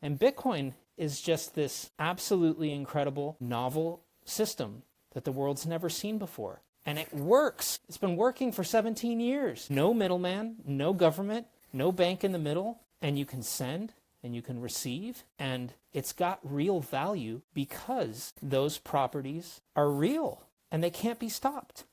And Bitcoin is just this absolutely incredible, novel system that the world's never seen before. And it works. It's been working for 17 years. No middleman, no government, no bank in the middle, and you can send and you can receive, and it's got real value because those properties are real and they can't be stopped.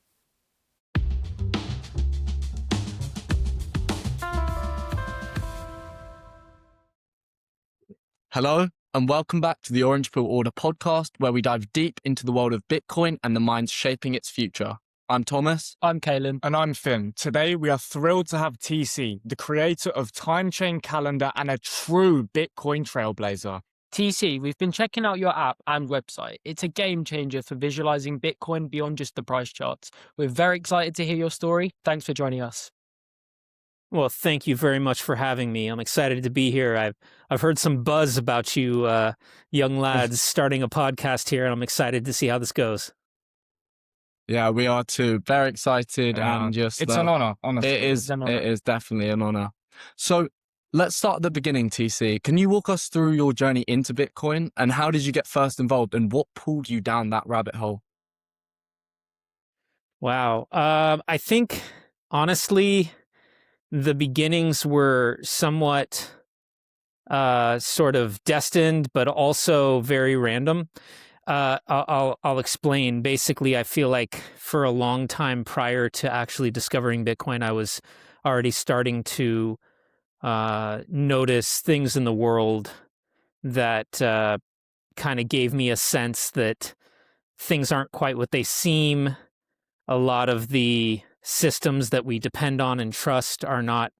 Hello, and welcome back to the Orange Pill Order podcast, where we dive deep into the world of Bitcoin and the minds shaping its future. I'm Thomas. I'm Kalen. And I'm Finn. Today, we are thrilled to have TC, the creator of Time Chain Calendar and a true Bitcoin trailblazer. TC, we've been checking out your app and website. It's a game changer for visualizing Bitcoin beyond just the price charts. We're very excited to hear your story. Thanks for joining us. Well, thank you very much for having me. I'm excited to be here. I've heard some buzz about you young lads starting a podcast here, and I'm excited to see how this goes. Yeah, we are too. Very excited and just... It's an honor, honestly. It is definitely an honor. So let's start at the beginning, TC. Can you walk us through your journey into Bitcoin and how did you get first involved and what pulled you down that rabbit hole? Wow. I think, honestly, the beginnings were somewhat sort of destined, but also very random. I'll explain. Basically, I feel like for a long time prior to actually discovering Bitcoin, I was already starting to notice things in the world that kind of gave me a sense that things aren't quite what they seem. A lot of the systems that we depend on and trust are not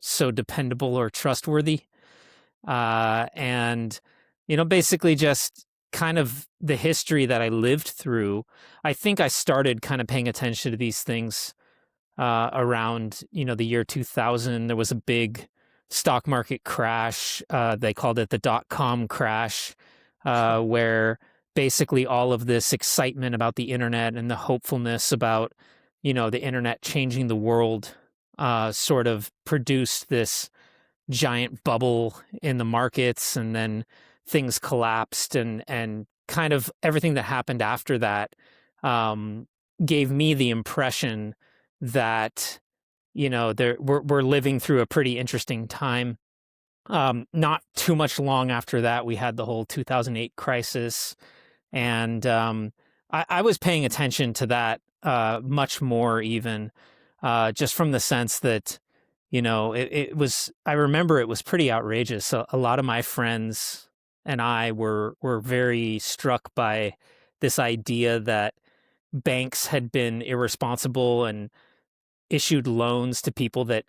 so dependable or trustworthy. And, basically just kind of the history that I lived through, I think I started kind of paying attention to these things around, the year 2000. There was a big stock market crash. They called it the dot-com crash, where basically all of this excitement about the internet and the hopefulness about, the internet changing the world sort of produced this giant bubble in the markets, and then things collapsed, and kind of everything that happened after that gave me the impression that, we're living through a pretty interesting time. Not too much long after that, we had the whole 2008 crisis, and I was paying attention to that much more even, just from the sense that, it was, I remember it was pretty outrageous. A lot of my friends and I were very struck by this idea that banks had been irresponsible and issued loans to people that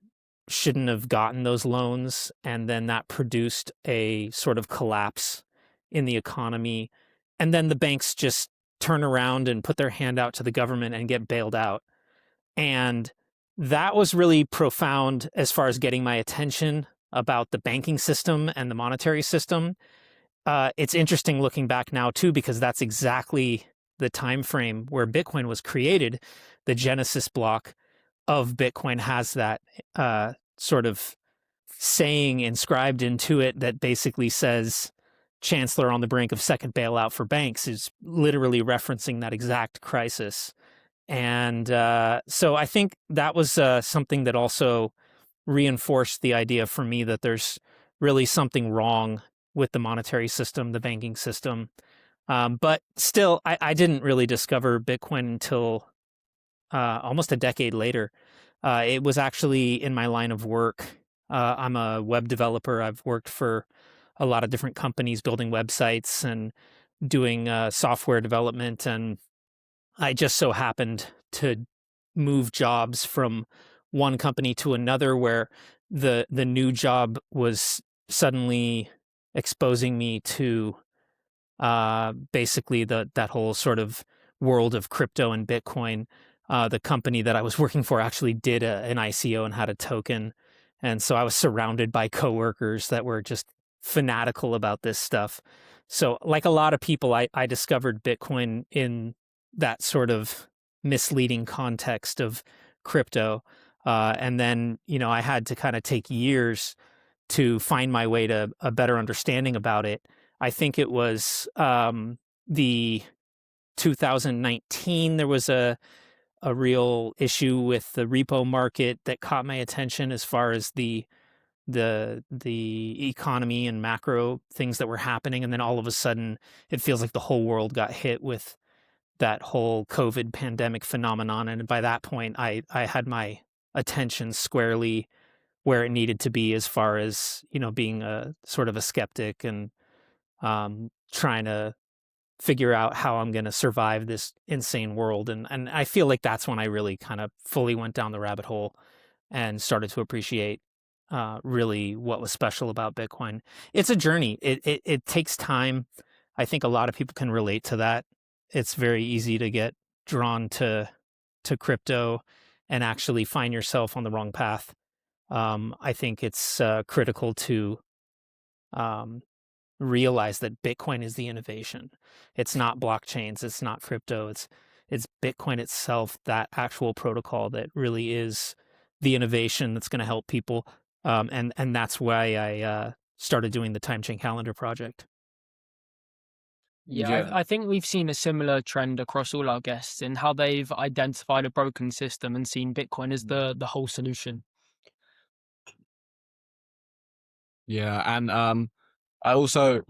shouldn't have gotten those loans. And then that produced a sort of collapse in the economy. And then the banks just turn around and put their hand out to the government and get bailed out. And that was really profound as far as getting my attention about the banking system and the monetary system. It's interesting looking back now too, because that's exactly the time frame where Bitcoin was created. The Genesis block of Bitcoin has that sort of saying inscribed into it that basically says, "Chancellor on the brink of second bailout for banks," is literally referencing that exact crisis. And so I think that was something that also reinforced the idea for me that there's really something wrong with the monetary system, the banking system. But still, I didn't really discover Bitcoin until almost a decade later. It was actually in my line of work. I'm a web developer. I've worked for a lot of different companies building websites and doing software development. And I just so happened to move jobs from one company to another, where the new job was suddenly exposing me to basically that whole sort of world of crypto and Bitcoin. The company that I was working for actually did an ICO and had a token. And so I was surrounded by coworkers that were just fanatical about this stuff. So like a lot of people, I discovered Bitcoin in that sort of misleading context of crypto. And then, I had to kind of take years to find my way to a better understanding about it. I think it was the 2019, there was a real issue with the repo market that caught my attention as far as the economy and macro things that were happening. And then all of a sudden, it feels like the whole world got hit with that whole COVID pandemic phenomenon. And by that point, I had my attention squarely where it needed to be as far as, being a sort of a skeptic and trying to figure out how I'm going to survive this insane world. And I feel like that's when I really kind of fully went down the rabbit hole and started to appreciate really what was special about Bitcoin. It's a journey. It takes time. I think a lot of people can relate to that. It's very easy to get drawn to crypto and actually find yourself on the wrong path. I think it's critical to realize that Bitcoin is the innovation. It's not blockchains. It's not crypto. It's Bitcoin itself, that actual protocol that really is the innovation that's going to help people. And that's why I started doing the time chain calendar project. Yeah, I think we've seen a similar trend across all our guests in how they've identified a broken system and seen Bitcoin as the whole solution. Yeah, and I also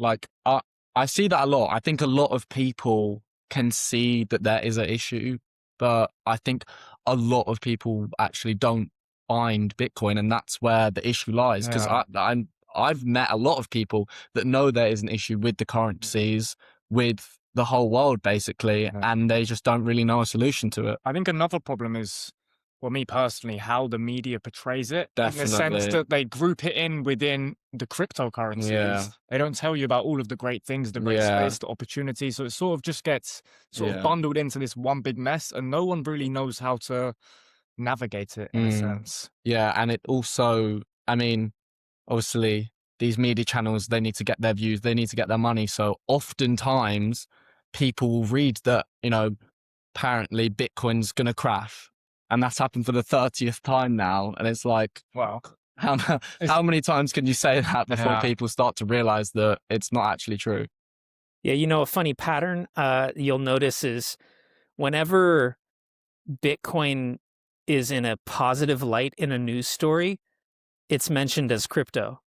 I see that a lot. I think a lot of people can see that there is an issue, but I think a lot of people actually don't find Bitcoin, and that's where the issue lies. Because I've met a lot of people that know there is an issue with the currencies, with the whole world basically, and they just don't really know a solution to it. I think another problem is, well, me personally, how the media portrays it. In the sense Definitely. that they group it in within the cryptocurrencies. Yeah. They don't tell you about all of the great things, the great space, the opportunities. So it sort of just gets of bundled into this one big mess, and no one really knows how to navigate it in a sense. Yeah, and it also, I mean, obviously these media channels, they need to get their views, they need to get their money. So oftentimes people will read that, apparently Bitcoin's going to crash. And that's happened for the 30th time now. And it's like, Wow. how many times can you say that before people start to realize that it's not actually true? Yeah, a funny pattern you'll notice is whenever Bitcoin is in a positive light in a news story, it's mentioned as crypto.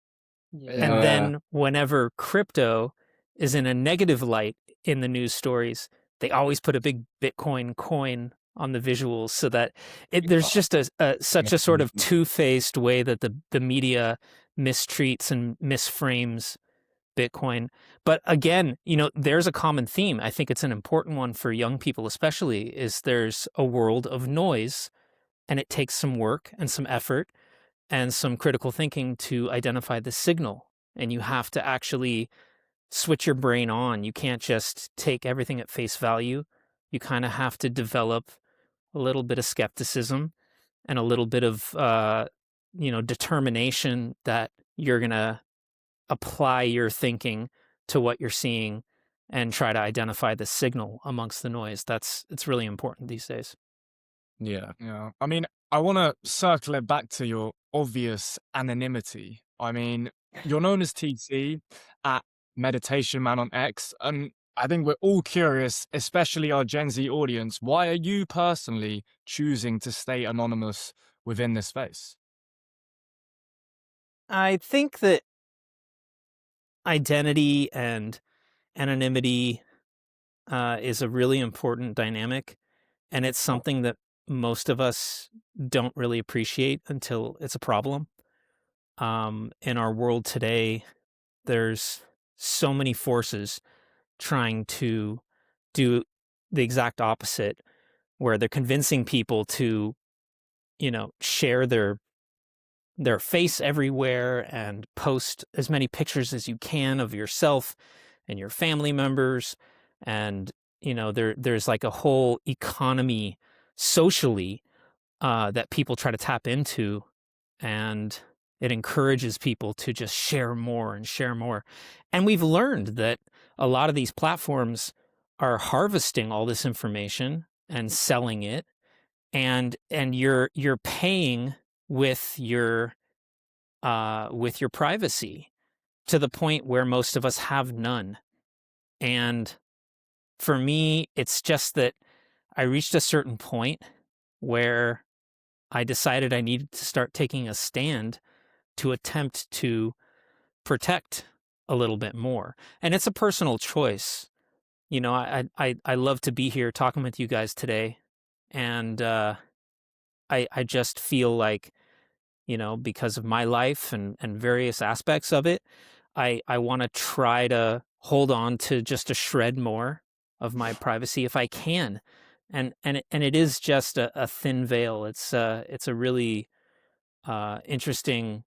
And then whenever crypto is in a negative light in the news stories, they always put a big Bitcoin coin on the visuals, so that there's just such a sort of two-faced way that the media mistreats and misframes Bitcoin. But again, there's a common theme. I think it's an important one for young people especially, is there's a world of noise, and it takes some work and some effort and some critical thinking to identify the signal. And you have to actually switch your brain on. You can't just take everything at face value. You kind of have to develop a little bit of skepticism and a little bit of, determination that you're going to apply your thinking to what you're seeing and try to identify the signal amongst the noise. It's really important these days. Yeah. Yeah. I mean, I want to circle it back to your obvious anonymity. I mean, you're known as TC at Meditation Man on X, and I think we're all curious, especially our Gen Z audience. Why are you personally choosing to stay anonymous within this space? I think that identity and anonymity is a really important dynamic, and it's something that most of us don't really appreciate until it's a problem. In our world today, there's so many forces trying to do the exact opposite, where they're convincing people to, share their face everywhere and post as many pictures as you can of yourself and your family members. And, there's like a whole economy socially that people try to tap into, and it encourages people to just share more and share more. And we've learned that a lot of these platforms are harvesting all this information and selling it, and you're paying with your with your privacy, to the point where most of us have none. And for me, it's just that I reached a certain point where I decided I needed to start taking a stand to attempt to protect a little bit more. And it's a personal choice. You know, I love to be here talking with you guys today. And I just feel like, you know, because of my life and various aspects of it, I want to try to hold on to just a shred more of my privacy if I can. And it is just a thin veil. It's a really interesting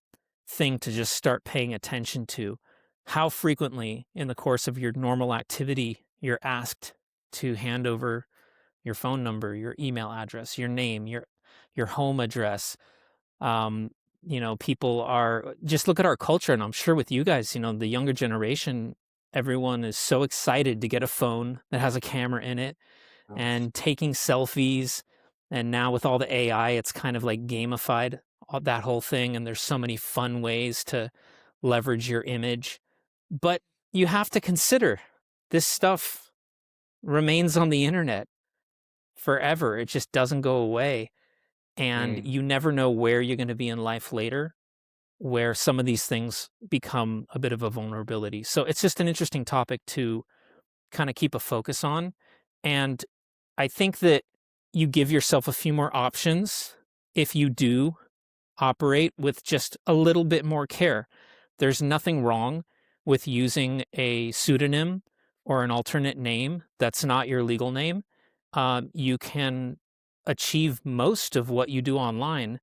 thing to just start paying attention to. How frequently in the course of your normal activity you're asked to hand over your phone number, your email address, your name, your home address. Um, you know, people are, just look at our culture, and I'm sure with you guys, you know, the younger generation, everyone is so excited to get a phone that has a camera in it and taking selfies. And now with all the AI, it's kind of like gamified that whole thing. And there's so many fun ways to leverage your image. But you have to consider this stuff remains on the internet forever. It just doesn't go away. And you never know where you're going to be in life later, where some of these things become a bit of a vulnerability. So it's just an interesting topic to kind of keep a focus on. And I think that you give yourself a few more options if you do operate with just a little bit more care. There's nothing wrong with using a pseudonym or an alternate name that's not your legal name. You can achieve most of what you do online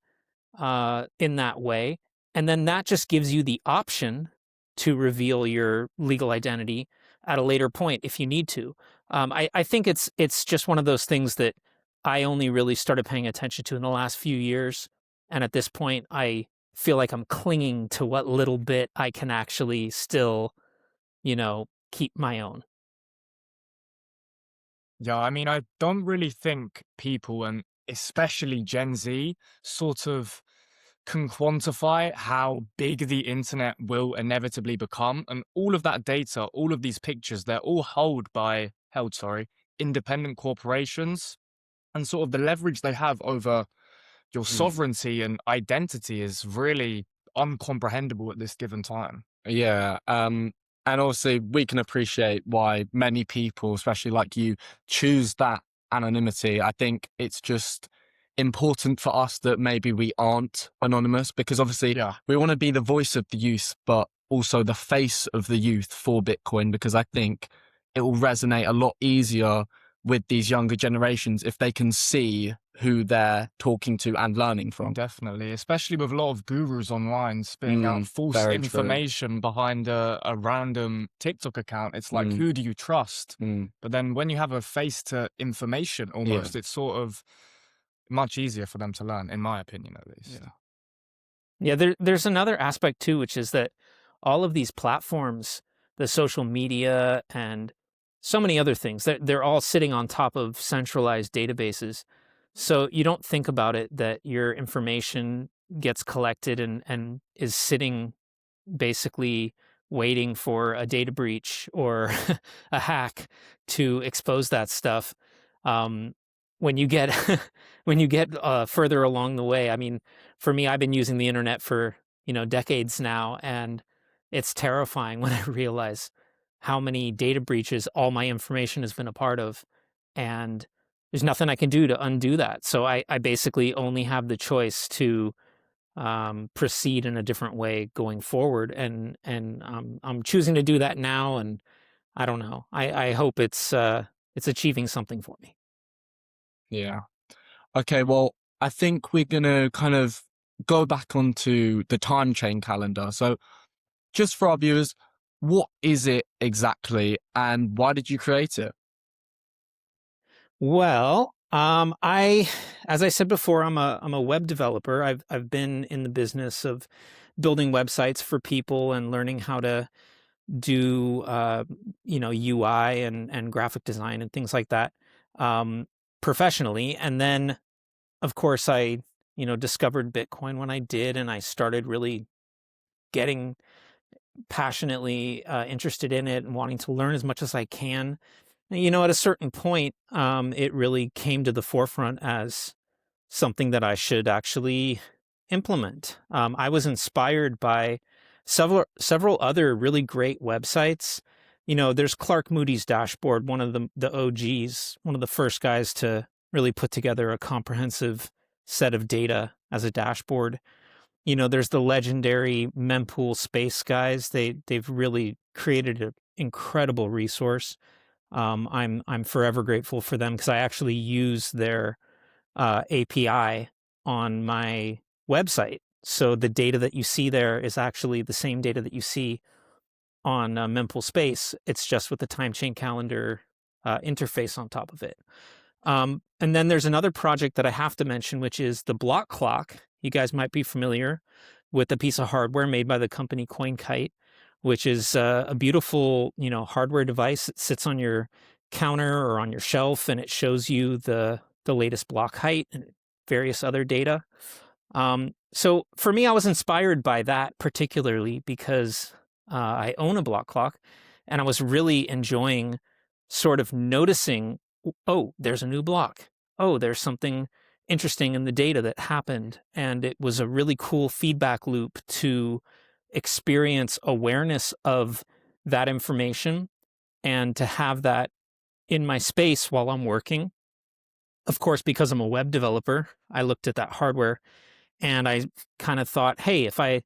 in that way. And then that just gives you the option to reveal your legal identity at a later point if you need to. I think it's just one of those things that I only really started paying attention to in the last few years. And at this point, I feel like I'm clinging to what little bit I can actually still, you know, keep my own. Yeah, I mean, I don't really think people, and especially Gen Z, sort of can quantify how big the internet will inevitably become. And all of that data, all of these pictures, they're all held, sorry, independent corporations. And sort of the leverage they have over your sovereignty and identity is really uncomprehendable at this given time. Yeah. And also we can appreciate why many people, especially like you, choose that anonymity. I think it's just important for us that maybe we aren't anonymous, because obviously Yeah. we want to be the voice of the youth, but also the face of the youth for Bitcoin, because I think it will resonate a lot easier with these younger generations if they can see who they're talking to and learning from. Definitely, especially with a lot of gurus online spitting out false very true. information behind a random TikTok account. It's like, who do you trust? But then when you have a face to information almost, it's sort of much easier for them to learn, in my opinion, at least. Yeah, there's another aspect too, which is that all of these platforms, the social media and so many other things, they're all sitting on top of centralized databases. So you don't think about it that your information gets collected and is sitting basically waiting for a data breach or a hack to expose that stuff. Um, when you get when you get further along the way, I mean, for me, I've been using the internet for, you know, decades now, and it's terrifying when I realize how many data breaches all my information has been a part of, and there's nothing I can do to undo that. So I basically only have the choice to proceed in a different way going forward, and I'm choosing to do that now, and I don't know. I hope it's achieving something for me. Yeah. Okay, well, I think we're going to kind of go back onto the time chain calendar. So, just for our viewers, what is it exactly and why did you create it? Well, as I said before, I'm a web developer. I've been in the business of building websites for people and learning how to do you know, UI and graphic design and things like that professionally. And then, of course, I, you know, discovered Bitcoin when I did, and I started really getting passionately interested in it and wanting to learn as much as I can. And, at a certain point, it really came to the forefront as something that I should actually implement. I was inspired by several other really great websites. There's Clark Moody's Dashboard, one of the OGs, one of the first guys to really put together a comprehensive set of data as a dashboard. There's the legendary Mempool Space guys. They've really created an incredible resource. I'm forever grateful for them because I actually use their API on my website. So the data that you see there is actually the same data that you see on Mempool Space. It's just with the time chain calendar interface on top of it. And then there's another project that I have to mention, which is the block clock. You guys might be familiar with a piece of hardware made by the company CoinKite, which is a beautiful, hardware device that sits on your counter or on your shelf, and it shows you the latest block height and various other data. So for me, I was inspired by that particularly because I own a block clock, and I was really enjoying sort of noticing, oh, there's a new block. Oh, there's something interesting in the data that happened. And it was a really cool feedback loop to experience awareness of that information and to have that in my space while I'm working. Of course, because I'm a web developer, I looked at that hardware and I kind of thought, hey, if I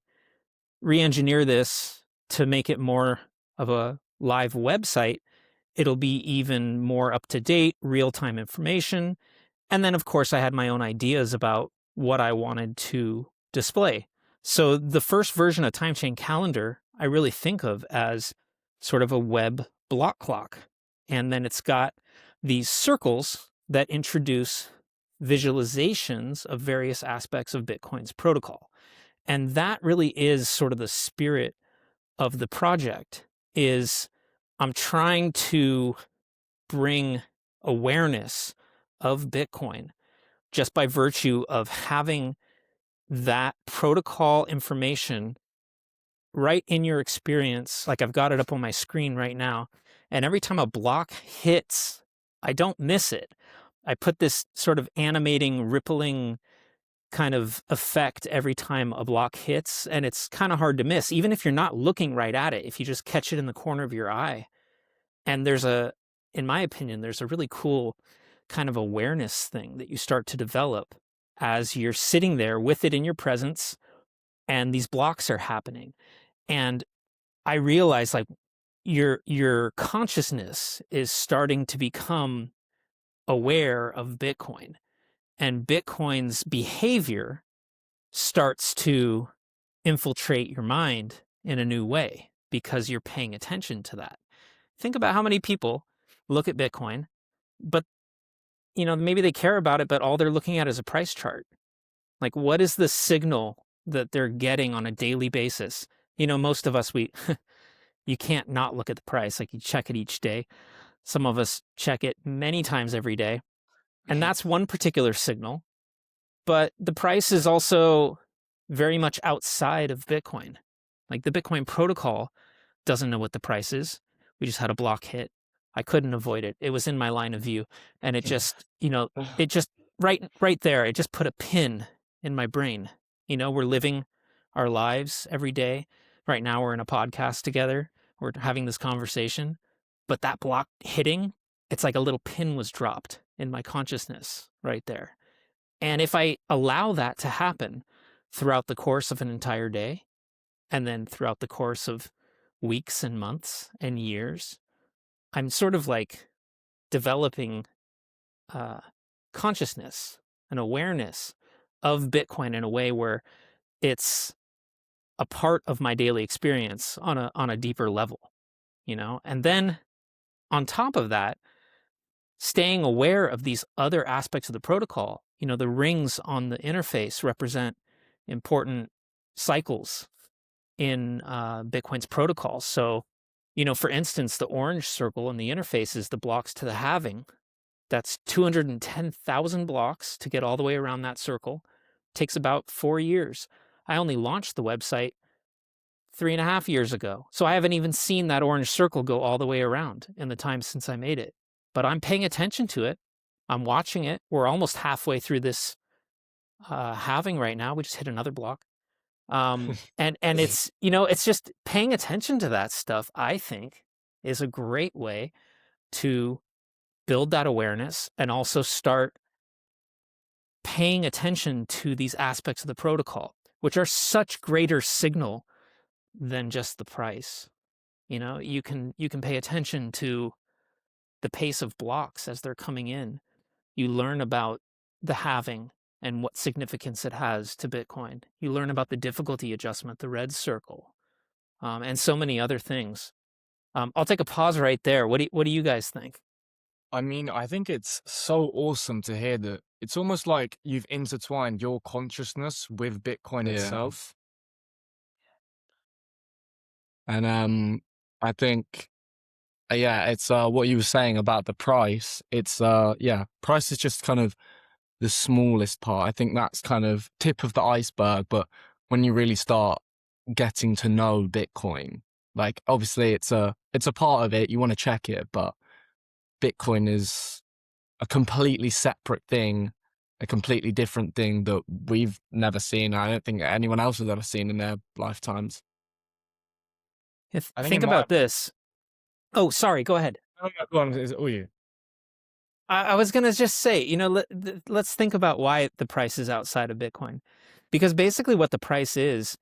re-engineer this to make it more of a live website, it'll be even more up-to-date, real-time information. And then, of course, I had my own ideas about what I wanted to display. So the first version of Time Chain Calendar, I really think of as sort of a web block clock. And then it's got these circles that introduce visualizations of various aspects of Bitcoin's protocol. And that really is sort of the spirit of the project, is I'm trying to bring awareness of Bitcoin just by virtue of having that protocol information right in your experience. Like I've got it up on my screen right now. And every time a block hits, I don't miss it. I put this sort of animating, rippling kind of effect every time a block hits. And it's kind of hard to miss, even if you're not looking right at it, if you just catch it in the corner of your eye. And in my opinion, there's a really cool kind of awareness thing that you start to develop as you're sitting there with it in your presence and these blocks are happening. And I realize like your consciousness is starting to become aware of Bitcoin, and Bitcoin's behavior starts to infiltrate your mind in a new way because you're paying attention to that. Think about how many people look at Bitcoin, but maybe they care about it, but all they're looking at is a price chart. Like, what is the signal that they're getting on a daily basis? Most of us, you can't not look at the price. Like, you check it each day. Some of us check it many times every day. And that's one particular signal. But the price is also very much outside of Bitcoin. Like, the Bitcoin protocol doesn't know what the price is. We just had a block hit. I couldn't avoid it. It was in my line of view. And it just, it just right there, it just put a pin in my brain. We're living our lives every day. Right now we're in a podcast together. We're having this conversation. But that block hitting, it's like a little pin was dropped in my consciousness right there. And if I allow that to happen throughout the course of an entire day, and then throughout the course of weeks and months and years, I'm sort of like developing consciousness and awareness of Bitcoin in a way where it's a part of my daily experience on a deeper level, And then on top of that, staying aware of these other aspects of the protocol, the rings on the interface represent important cycles in Bitcoin's protocol. So, for instance, the orange circle in the interface is the blocks to the halving. That's 210,000 blocks to get all the way around that circle. Takes about 4 years. I only launched the website 3.5 years ago. So I haven't even seen that orange circle go all the way around in the time since I made it. But I'm paying attention to it. I'm watching it. We're almost halfway through this halving right now. We just hit another block. And it's, it's just paying attention to that stuff, I think, is a great way to build that awareness and also start paying attention to these aspects of the protocol, which are such greater signal than just the price. You can pay attention to the pace of blocks as they're coming in. You learn about the halving and what significance it has to Bitcoin. You learn about the difficulty adjustment, the red circle, and so many other things. I'll take a pause right there. What do you guys think? I mean, I think it's so awesome to hear that it's almost like you've intertwined your consciousness with Bitcoin Yeah. itself. And I think, yeah, it's what you were saying about the price. It's price is just kind of the smallest part. I think that's kind of tip of the iceberg. But when you really start getting to know Bitcoin, like obviously it's a part of it. You want to check it, but Bitcoin is a completely separate thing, a completely different thing that we've never seen. I don't think anyone else has ever seen in their lifetimes. I think Think in my about this. Oh, sorry. Go ahead. Oh, no, go on, it's all you. I was going to just say, let's think about why the price is outside of Bitcoin. Because basically what the price is,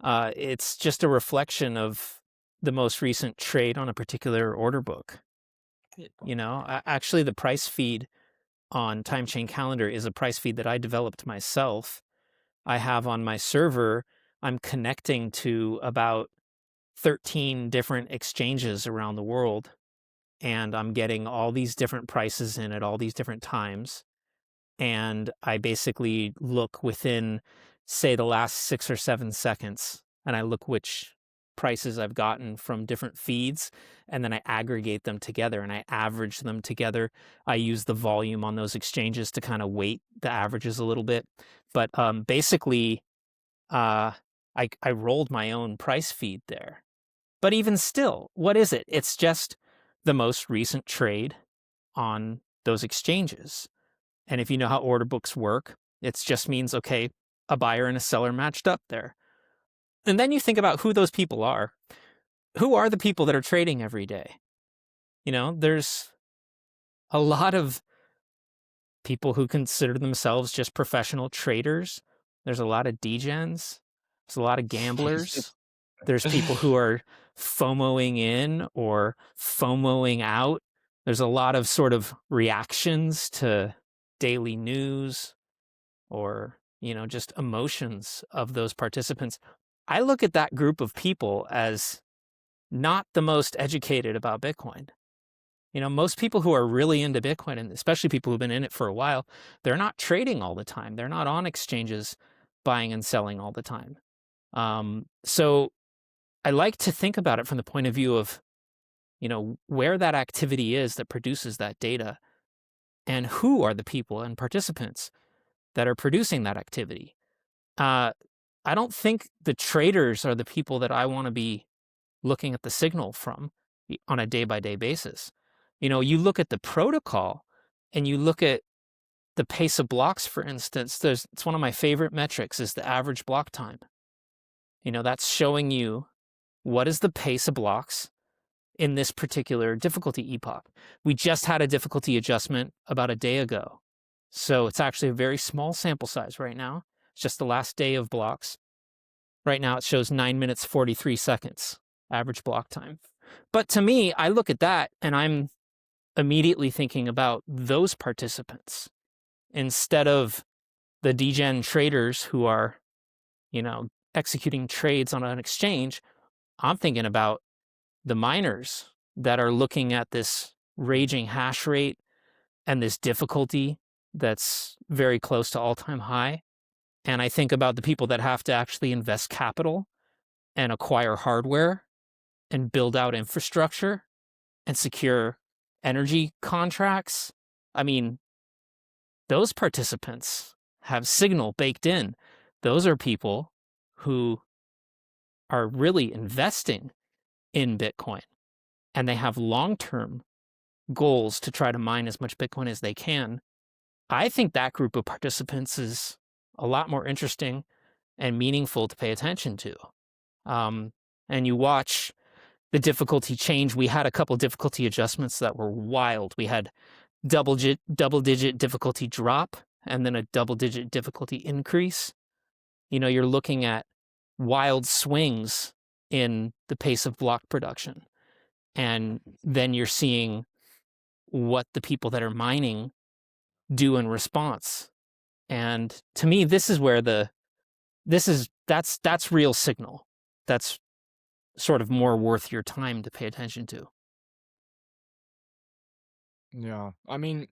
it's just a reflection of the most recent trade on a particular order book. Actually, the price feed on Time Chain Calendar is a price feed that I developed myself. I have on my server, I'm connecting to about 13 different exchanges around the world. And I'm getting all these different prices in at all these different times. And I basically look within, say, the last 6 or 7 seconds, and I look which prices I've gotten from different feeds, and then I aggregate them together and I average them together. I use the volume on those exchanges to kind of weight the averages a little bit. But basically, I rolled my own price feed there. But even still, what is it? It's just the most recent trade on those exchanges. And if you know how order books work, it just means, okay, a buyer and a seller matched up there. And then you think about who those people are. Who are the people that are trading every day? There's a lot of people who consider themselves just professional traders. There's a lot of degens. There's a lot of gamblers. There's people who are FOMOing in or FOMOing out. There's a lot of sort of reactions to daily news or, just emotions of those participants. I look at that group of people as not the most educated about Bitcoin. Most people who are really into Bitcoin, and especially people who've been in it for a while, they're not trading all the time. They're not on exchanges buying and selling all the time. So I like to think about it from the point of view of, where that activity is that produces that data and who are the people and participants that are producing that activity. I don't think the traders are the people that I want to be looking at the signal from on a day-by-day basis. You look at the protocol and you look at the pace of blocks, for instance. It's one of my favorite metrics is the average block time. That's showing you what is the pace of blocks in this particular difficulty epoch. We just had a difficulty adjustment about a day ago. So it's actually a very small sample size right now. It's just the last day of blocks. Right now it shows 9 minutes, 43 seconds, average block time. But to me, I look at that and I'm immediately thinking about those participants instead of the degen traders who are, executing trades on an exchange. I'm thinking about the miners that are looking at this raging hash rate and this difficulty that's very close to all-time high. And I think about the people that have to actually invest capital and acquire hardware and build out infrastructure and secure energy contracts. I mean, those participants have signal baked in. Those are people who are really investing in Bitcoin, and they have long-term goals to try to mine as much Bitcoin as they can, I think that group of participants is a lot more interesting and meaningful to pay attention to. And you watch the difficulty change. We had a couple difficulty adjustments that were wild. We had double-digit difficulty drop and then a double-digit difficulty increase. You're looking at wild swings in the pace of block production. And then you're seeing what the people that are mining do in response. And to me, this is where that's real signal. That's sort of more worth your time to pay attention to. Yeah. I mean,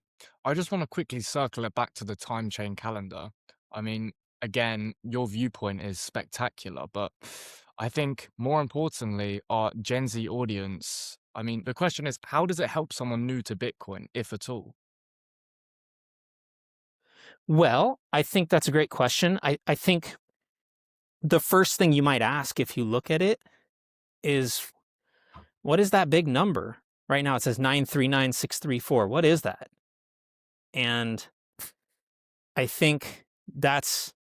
I just want to quickly circle it back to the time chain calendar. I mean, again, your viewpoint is spectacular, but I think more importantly, our Gen Z audience, I mean, the question is, how does it help someone new to Bitcoin, if at all? Well, I think that's a great question. I think the first thing you might ask if you look at it is, what is that big number? Right now it says 939,634. What is that? And I think that's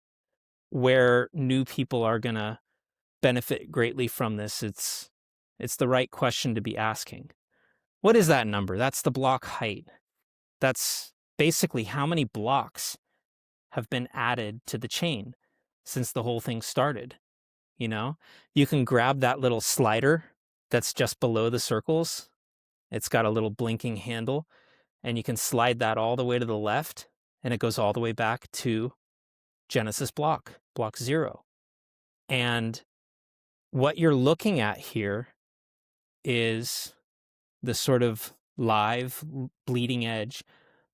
where new people are going to benefit greatly from this. It's the right question to be asking. What is that number? That's the block height. That's basically how many blocks have been added to the chain since the whole thing started. You can grab that little slider that's just below the circles. It's got a little blinking handle, and you can slide that all the way to the left, and it goes all the way back to Genesis block 0. And what you're looking at here is the sort of live bleeding edge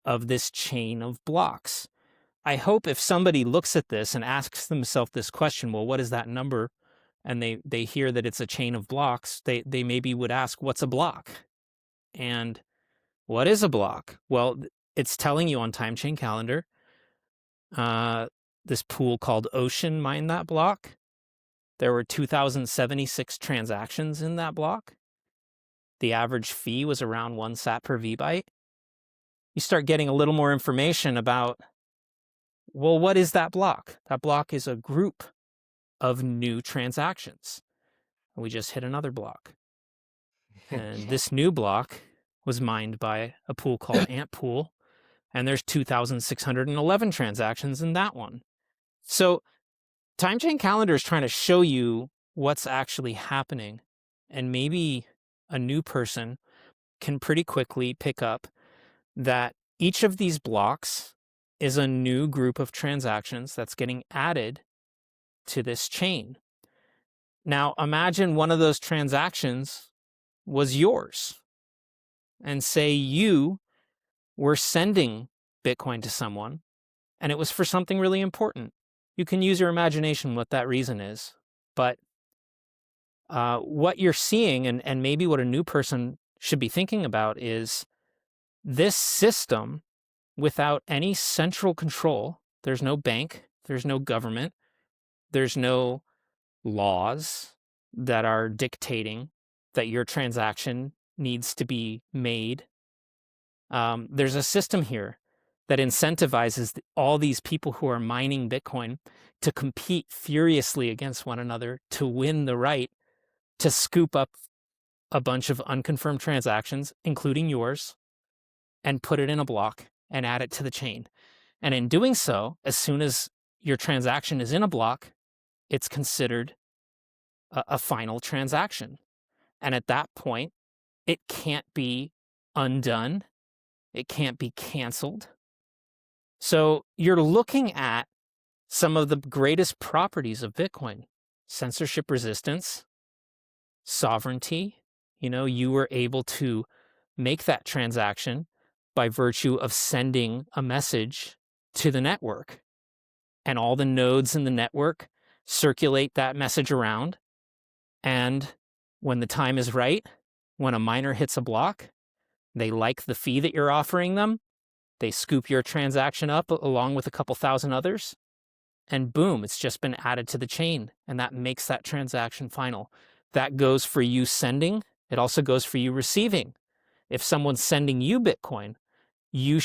of this chain of blocks. I hope if somebody looks at this and asks themselves this question, well, what is that number? And they hear that it's a chain of blocks, they maybe would ask, what's a block? And what is a block? Well, it's telling you on time chain calendar, this pool called Ocean mined that block. There were 2,076 transactions in that block. The average fee was around 1 sat per VByte. You start getting a little more information about, well, what is that block? That block is a group of new transactions. We just hit another block. And this new block was mined by a pool called Ant Pool, and there's 2,611 transactions in that one. So time chain calendar is trying to show you what's actually happening, and maybe a new person can pretty quickly pick up that each of these blocks is a new group of transactions that's getting added to this chain. Now, imagine one of those transactions was yours, and say you were sending Bitcoin to someone, and it was for something really important. You can use your imagination what that reason is, but what you're seeing, and maybe what a new person should be thinking about, is this system without any central control. There's no bank, there's no government, there's no laws that are dictating that your transaction needs to be made. There's a system here that incentivizes all these people who are mining Bitcoin to compete furiously against one another to win the right to scoop up a bunch of unconfirmed transactions, including yours, and put it in a block and add it to the chain. And in doing so, as soon as your transaction is in a block, it's considered a final transaction. And at that point, it can't be undone. It can't be canceled. So you're looking at some of the greatest properties of Bitcoin: censorship resistance, sovereignty. You were able to make that transaction by virtue of sending a message to the network. And all the nodes in the network circulate that message around. And when the time is right, when a miner hits a block, they like the fee that you're offering them. They scoop your transaction up along with a couple thousand others, and boom, it's just been added to the chain, and that makes that transaction final. That goes for you sending. It also goes for you receiving. If someone's sending you Bitcoin, you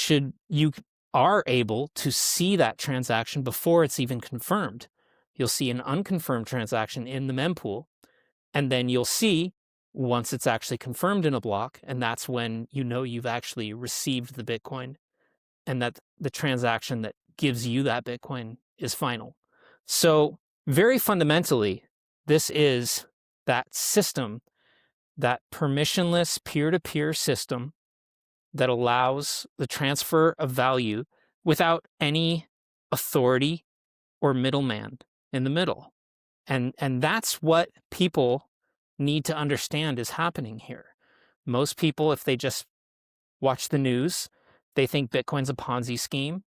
are able to see that transaction before it's even confirmed. You'll see an unconfirmed transaction in the mempool, and then you'll see once it's actually confirmed in a block, and that's when you know you've actually received the Bitcoin and that the transaction that gives you that Bitcoin is final. So very fundamentally, this is that system, that permissionless peer-to-peer system that allows the transfer of value without any authority or middleman in the middle. And that's what people need to understand is happening here. Most people, if they just watch the news, they think Bitcoin's a Ponzi scheme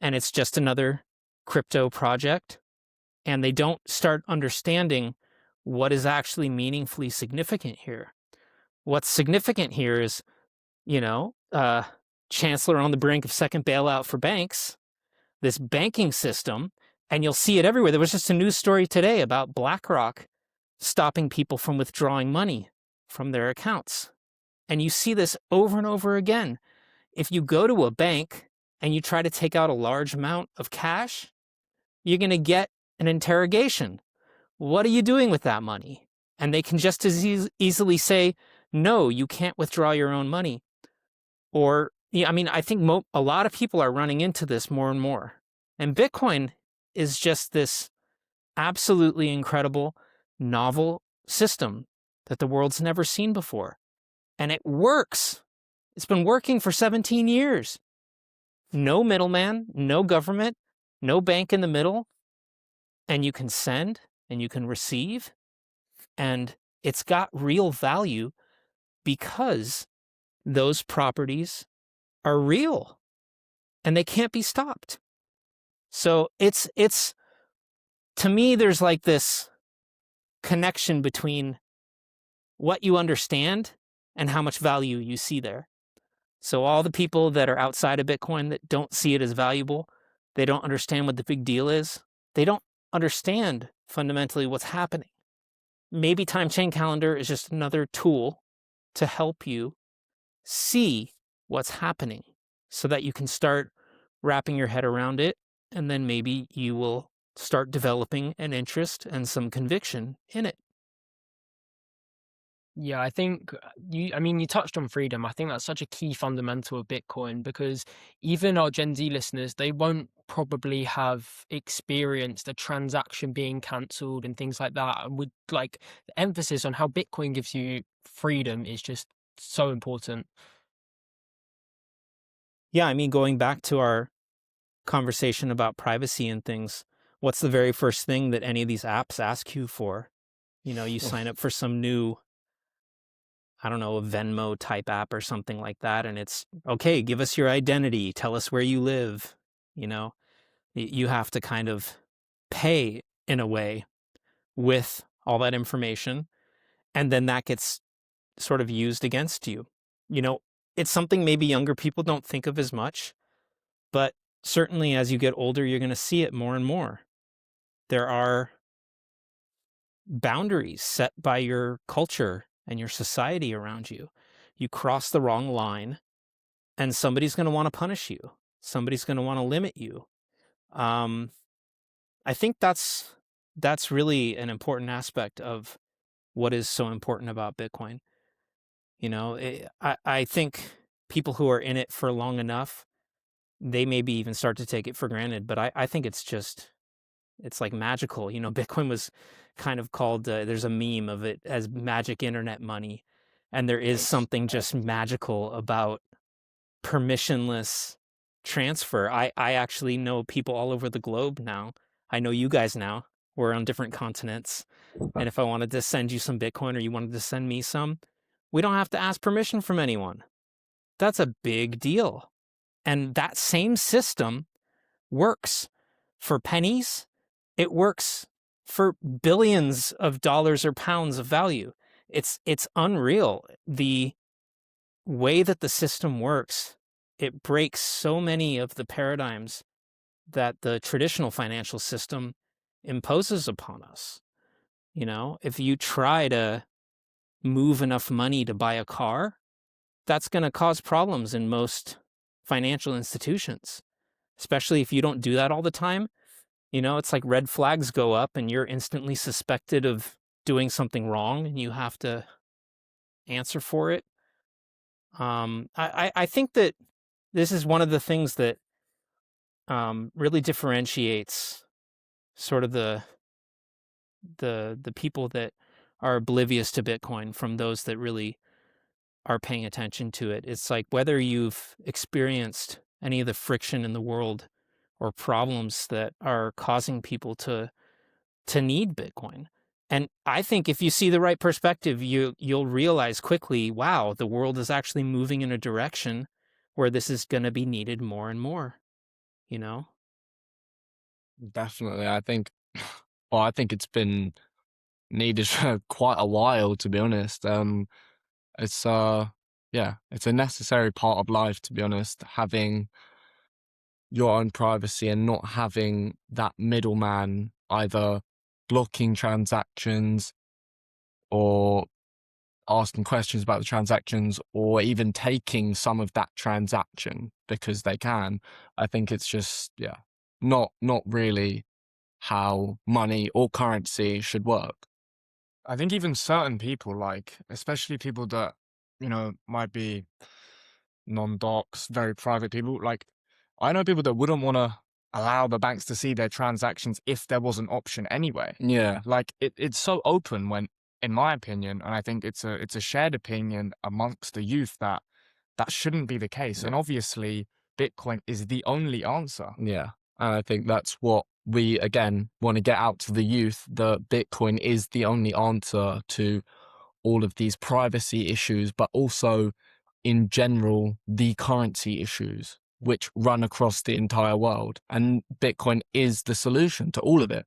and it's just another crypto project. And they don't start understanding what is actually meaningfully significant here. What's significant here is, Chancellor on the brink of second bailout for banks, this banking system, and you'll see it everywhere. There was just a news story today about BlackRock stopping people from withdrawing money from their accounts. And you see this over and over again. If you go to a bank and you try to take out a large amount of cash, you're going to get an interrogation. What are you doing with that money? And they can just as easily say, no, you can't withdraw your own money. Or, I think a lot of people are running into this more and more. And Bitcoin is just this absolutely incredible, novel system that the world's never seen before. And it works. It's been working for 17 years. No middleman, no government, no bank in the middle. And you can send and you can receive. And it's got real value because those properties are real and they can't be stopped. So it's to me, there's like this connection between what you understand and how much value you see there. So all the people that are outside of Bitcoin that don't see it as valuable, they don't understand what the big deal is. They don't understand fundamentally what's happening. Maybe time chain calendar is just another tool to help you see what's happening so that you can start wrapping your head around it. And then maybe you will start developing an interest and some conviction in it. Yeah, I think you touched on freedom. I think that's such a key fundamental of Bitcoin because even our Gen Z listeners, they won't probably have experienced a transaction being cancelled and things like that. And with like the emphasis on how Bitcoin gives you freedom is just so important. Yeah, going back to our conversation about privacy and things, what's the very first thing that any of these apps ask you for? You sign up for some new, I don't know, a Venmo type app or something like that. And it's, okay, give us your identity. Tell us where you live. You have to kind of pay in a way with all that information. And then that gets sort of used against you. It's something maybe younger people don't think of as much, but certainly as you get older, you're going to see it more and more. There are boundaries set by your culture and your society around you. You cross the wrong line and somebody's going to want to punish you. Somebody's going to want to limit you. I think that's really an important aspect of what is so important about Bitcoin. I think people who are in it for long enough, they maybe even start to take it for granted. But I think it's like magical. Bitcoin was kind of called, there's a meme of it as magic internet money. And there is something just magical about permissionless transfer. I actually know people all over the globe now. I know you guys now. We're on different continents. And if I wanted to send you some Bitcoin or you wanted to send me some, we don't have to ask permission from anyone. That's a big deal. And that same system works for pennies. It works for billions of dollars or pounds of value. It's unreal. The way that the system works, it breaks so many of the paradigms that the traditional financial system imposes upon us. You know, if you try to move enough money to buy a car, that's going to cause problems in most financial institutions, especially if you don't do that all the time. You know, it's like red flags go up and you're instantly suspected of doing something wrong and you have to answer for it. I think that this is one of the things that really differentiates sort of the people that are oblivious to Bitcoin from those that really are paying attention to it. It's like whether you've experienced any of the friction in the world or problems that are causing people to need Bitcoin. And I think if you see the right perspective, you'll realize quickly, wow, the world is actually moving in a direction where this is going to be needed more and more, you know? Definitely. I think, well, I think it's been needed for quite a while, to be honest. It's yeah, it's a necessary part of life, to be honest, having your own privacy and not having that middleman either blocking transactions or asking questions about the transactions or even taking some of that transaction because they can. I think it's just, yeah, not really how money or currency should work. I think even certain people, like, especially people that, might be non-docs, very private people, like, I know people that wouldn't want to allow the banks to see their transactions if there was an option anyway. Yeah. Like, it's so open when, in my opinion, and I think it's a shared opinion amongst the youth that shouldn't be the case. And obviously, Bitcoin is the only answer. Yeah. And I think that's what we, again, want to get out to the youth, that Bitcoin is the only answer to all of these privacy issues, but also in general, the currency issues, which run across the entire world. And Bitcoin is the solution to all of it.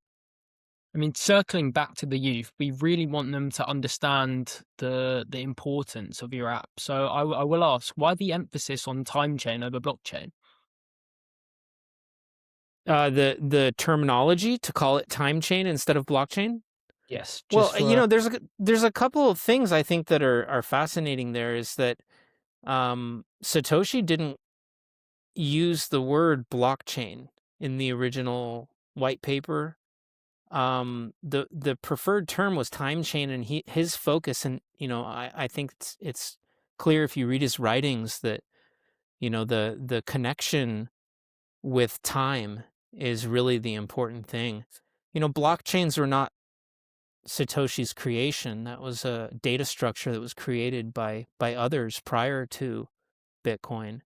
I mean, circling back to the youth, we really want them to understand the importance of your app. So I will ask, why the emphasis on time chain over blockchain? The terminology to call it time chain instead of blockchain. Yes, Well, just you for know, there's a couple of things I think that are fascinating. There is that Satoshi didn't use the word blockchain in the original white paper. The preferred term was time chain, and his focus, and you know, I think it's clear if you read his writings that you know the connection with time is really the important thing. You know, blockchains were not Satoshi's creation. That was a data structure that was created by others prior to Bitcoin,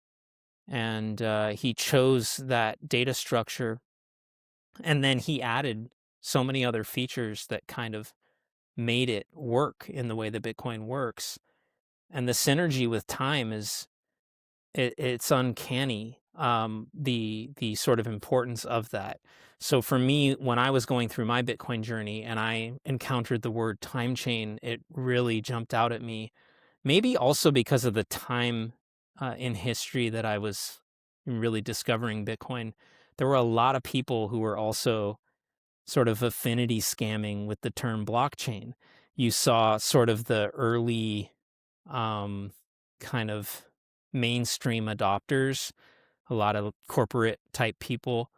and he chose that data structure, and then he added so many other features that kind of made it work in the way that Bitcoin works. And the synergy with time is it's uncanny. The sort of importance of that. So for me, when I was going through my Bitcoin journey and I encountered the word time chain, it really jumped out at me. Maybe also because of the time in history that I was really discovering Bitcoin. There were a lot of people who were also sort of affinity scamming with the term blockchain. You saw sort of the early kind of mainstream adopters, a lot of corporate type people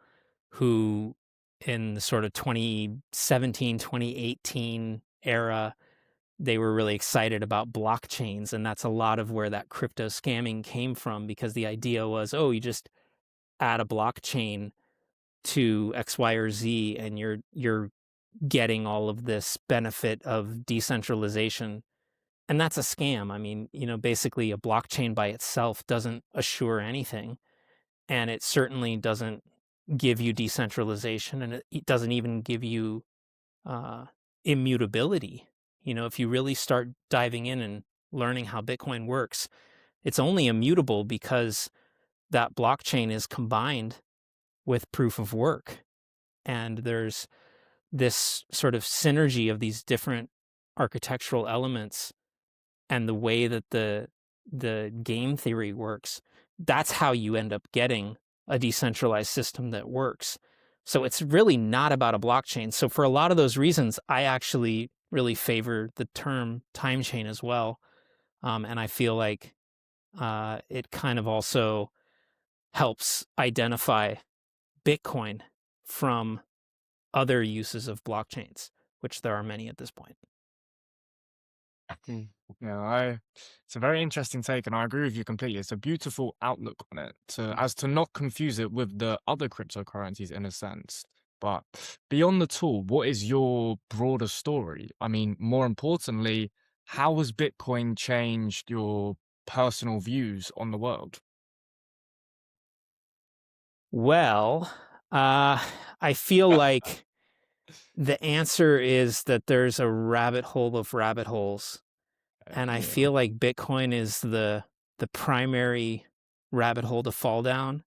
who in the sort of 2017, 2018 era, they were really excited about blockchains. And that's a lot of where that crypto scamming came from, because the idea was, oh, you just add a blockchain to X, Y, or Z, and you're getting all of this benefit of decentralization. And that's a scam. I mean, you know, basically a blockchain by itself doesn't assure anything. And it certainly doesn't give you decentralization, and it doesn't even give you uh, immutability. You know, if you really start diving in and learning how Bitcoin works, it's only immutable because that blockchain is combined with proof of work. And there's this sort of synergy of these different architectural elements and the way that the game theory works. That's how you end up getting a decentralized system that works. So it's really not about a blockchain. So for a lot of those reasons, I actually really favor the term time chain as well. And I feel like it kind of also helps identify Bitcoin from other uses of blockchains, which there are many at this point. Mm. Yeah, it's a very interesting take, and I agree with you completely. It's a beautiful outlook on it, as to not confuse it with the other cryptocurrencies in a sense. But beyond the tool, what is your broader story? I mean, more importantly, how has Bitcoin changed your personal views on the world? Well, I feel like the answer is that there's a rabbit hole of rabbit holes. And I Yeah. feel like Bitcoin is the primary rabbit hole to fall down.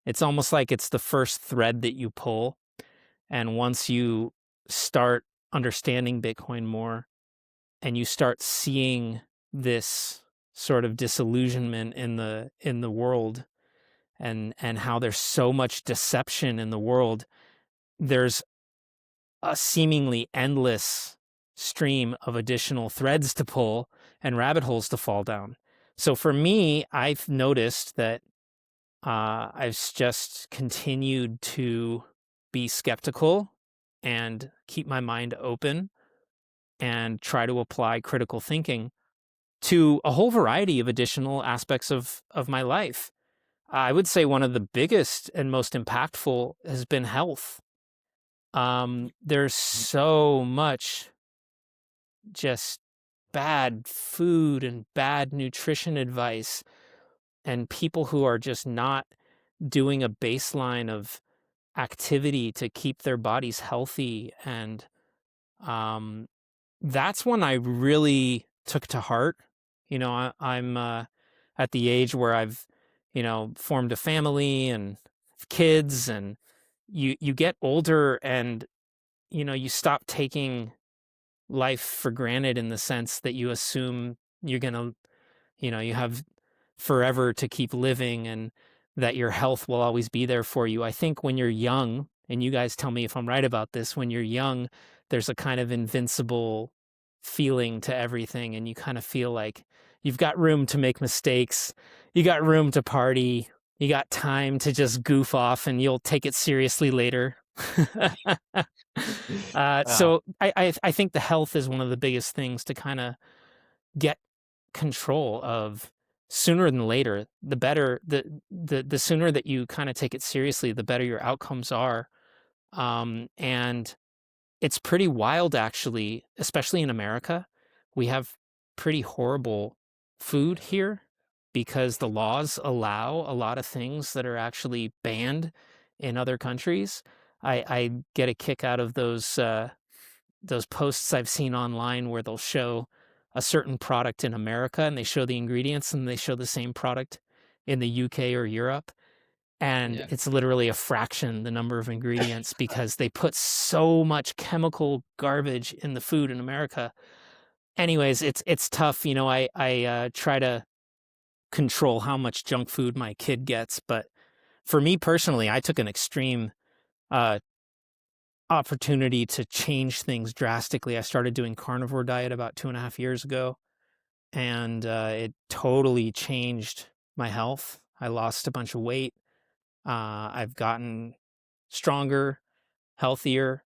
It's almost like it's the first thread that you pull. And once you start understanding Bitcoin more and you start seeing this sort of disillusionment in the world and how there's so much deception in the world, there's a seemingly endless stream of additional threads to pull and rabbit holes to fall down. So for me, I've noticed that I've just continued to be skeptical and keep my mind open and try to apply critical thinking to a whole variety of additional aspects of my life. I would say one of the biggest and most impactful has been health. There's so much just bad food and bad nutrition advice, and people who are just not doing a baseline of activity to keep their bodies healthy. And um, that's when I really took to heart. I'm at the age where I've, formed a family and kids, and you get older, and you stop taking life for granted in the sense that you assume you're gonna, you have forever to keep living and that your health will always be there for you. I think when you're young, and you guys tell me if I'm right about this, when you're young, there's a kind of invincible feeling to everything, and you kind of feel like you've got room to make mistakes, you got room to party, you got time to just goof off, and you'll take it seriously later. Ah, So I think the health is one of the biggest things to kind of get control of sooner than later. The better the sooner that you kind of take it seriously, the better your outcomes are. And it's pretty wild, actually, especially in America. We have pretty horrible food here because the laws allow a lot of things that are actually banned in other countries. I get a kick out of those posts I've seen online where they'll show a certain product in America and they show the ingredients, and they show the same product in the UK or Europe. And Yeah. it's literally a fraction the number of ingredients because they put so much chemical garbage in the food in America. Anyways, it's tough. I try to control how much junk food my kid gets, but for me personally, I took an extreme uh, opportunity to change things drastically. I started doing carnivore diet about 2.5 years ago, and it totally changed my health. I lost a bunch of weight. I've gotten stronger, healthier.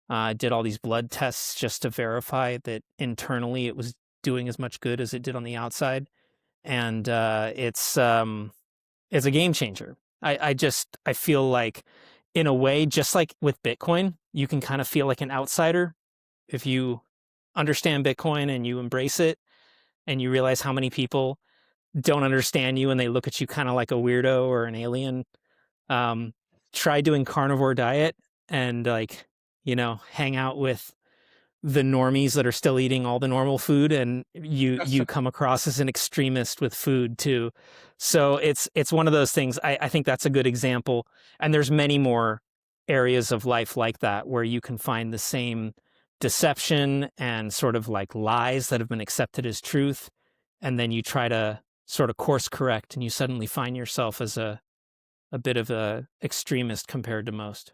I did all these blood tests just to verify that internally it was doing as much good as it did on the outside, and it's a game changer. I feel like, in a way, just like with Bitcoin, you can kind of feel like an outsider if you understand Bitcoin and you embrace it, and you realize how many people don't understand you and they look at you kind of like a weirdo or an alien. Um, Try doing carnivore diet and, like, hang out with the normies that are still eating all the normal food, and you come across as an extremist with food too. So it's one of those things. I think that's a good example, and there's many more areas of life like that where you can find the same deception and sort of like lies that have been accepted as truth, and then you try to sort of course correct, and you suddenly find yourself as a bit of a extremist compared to most.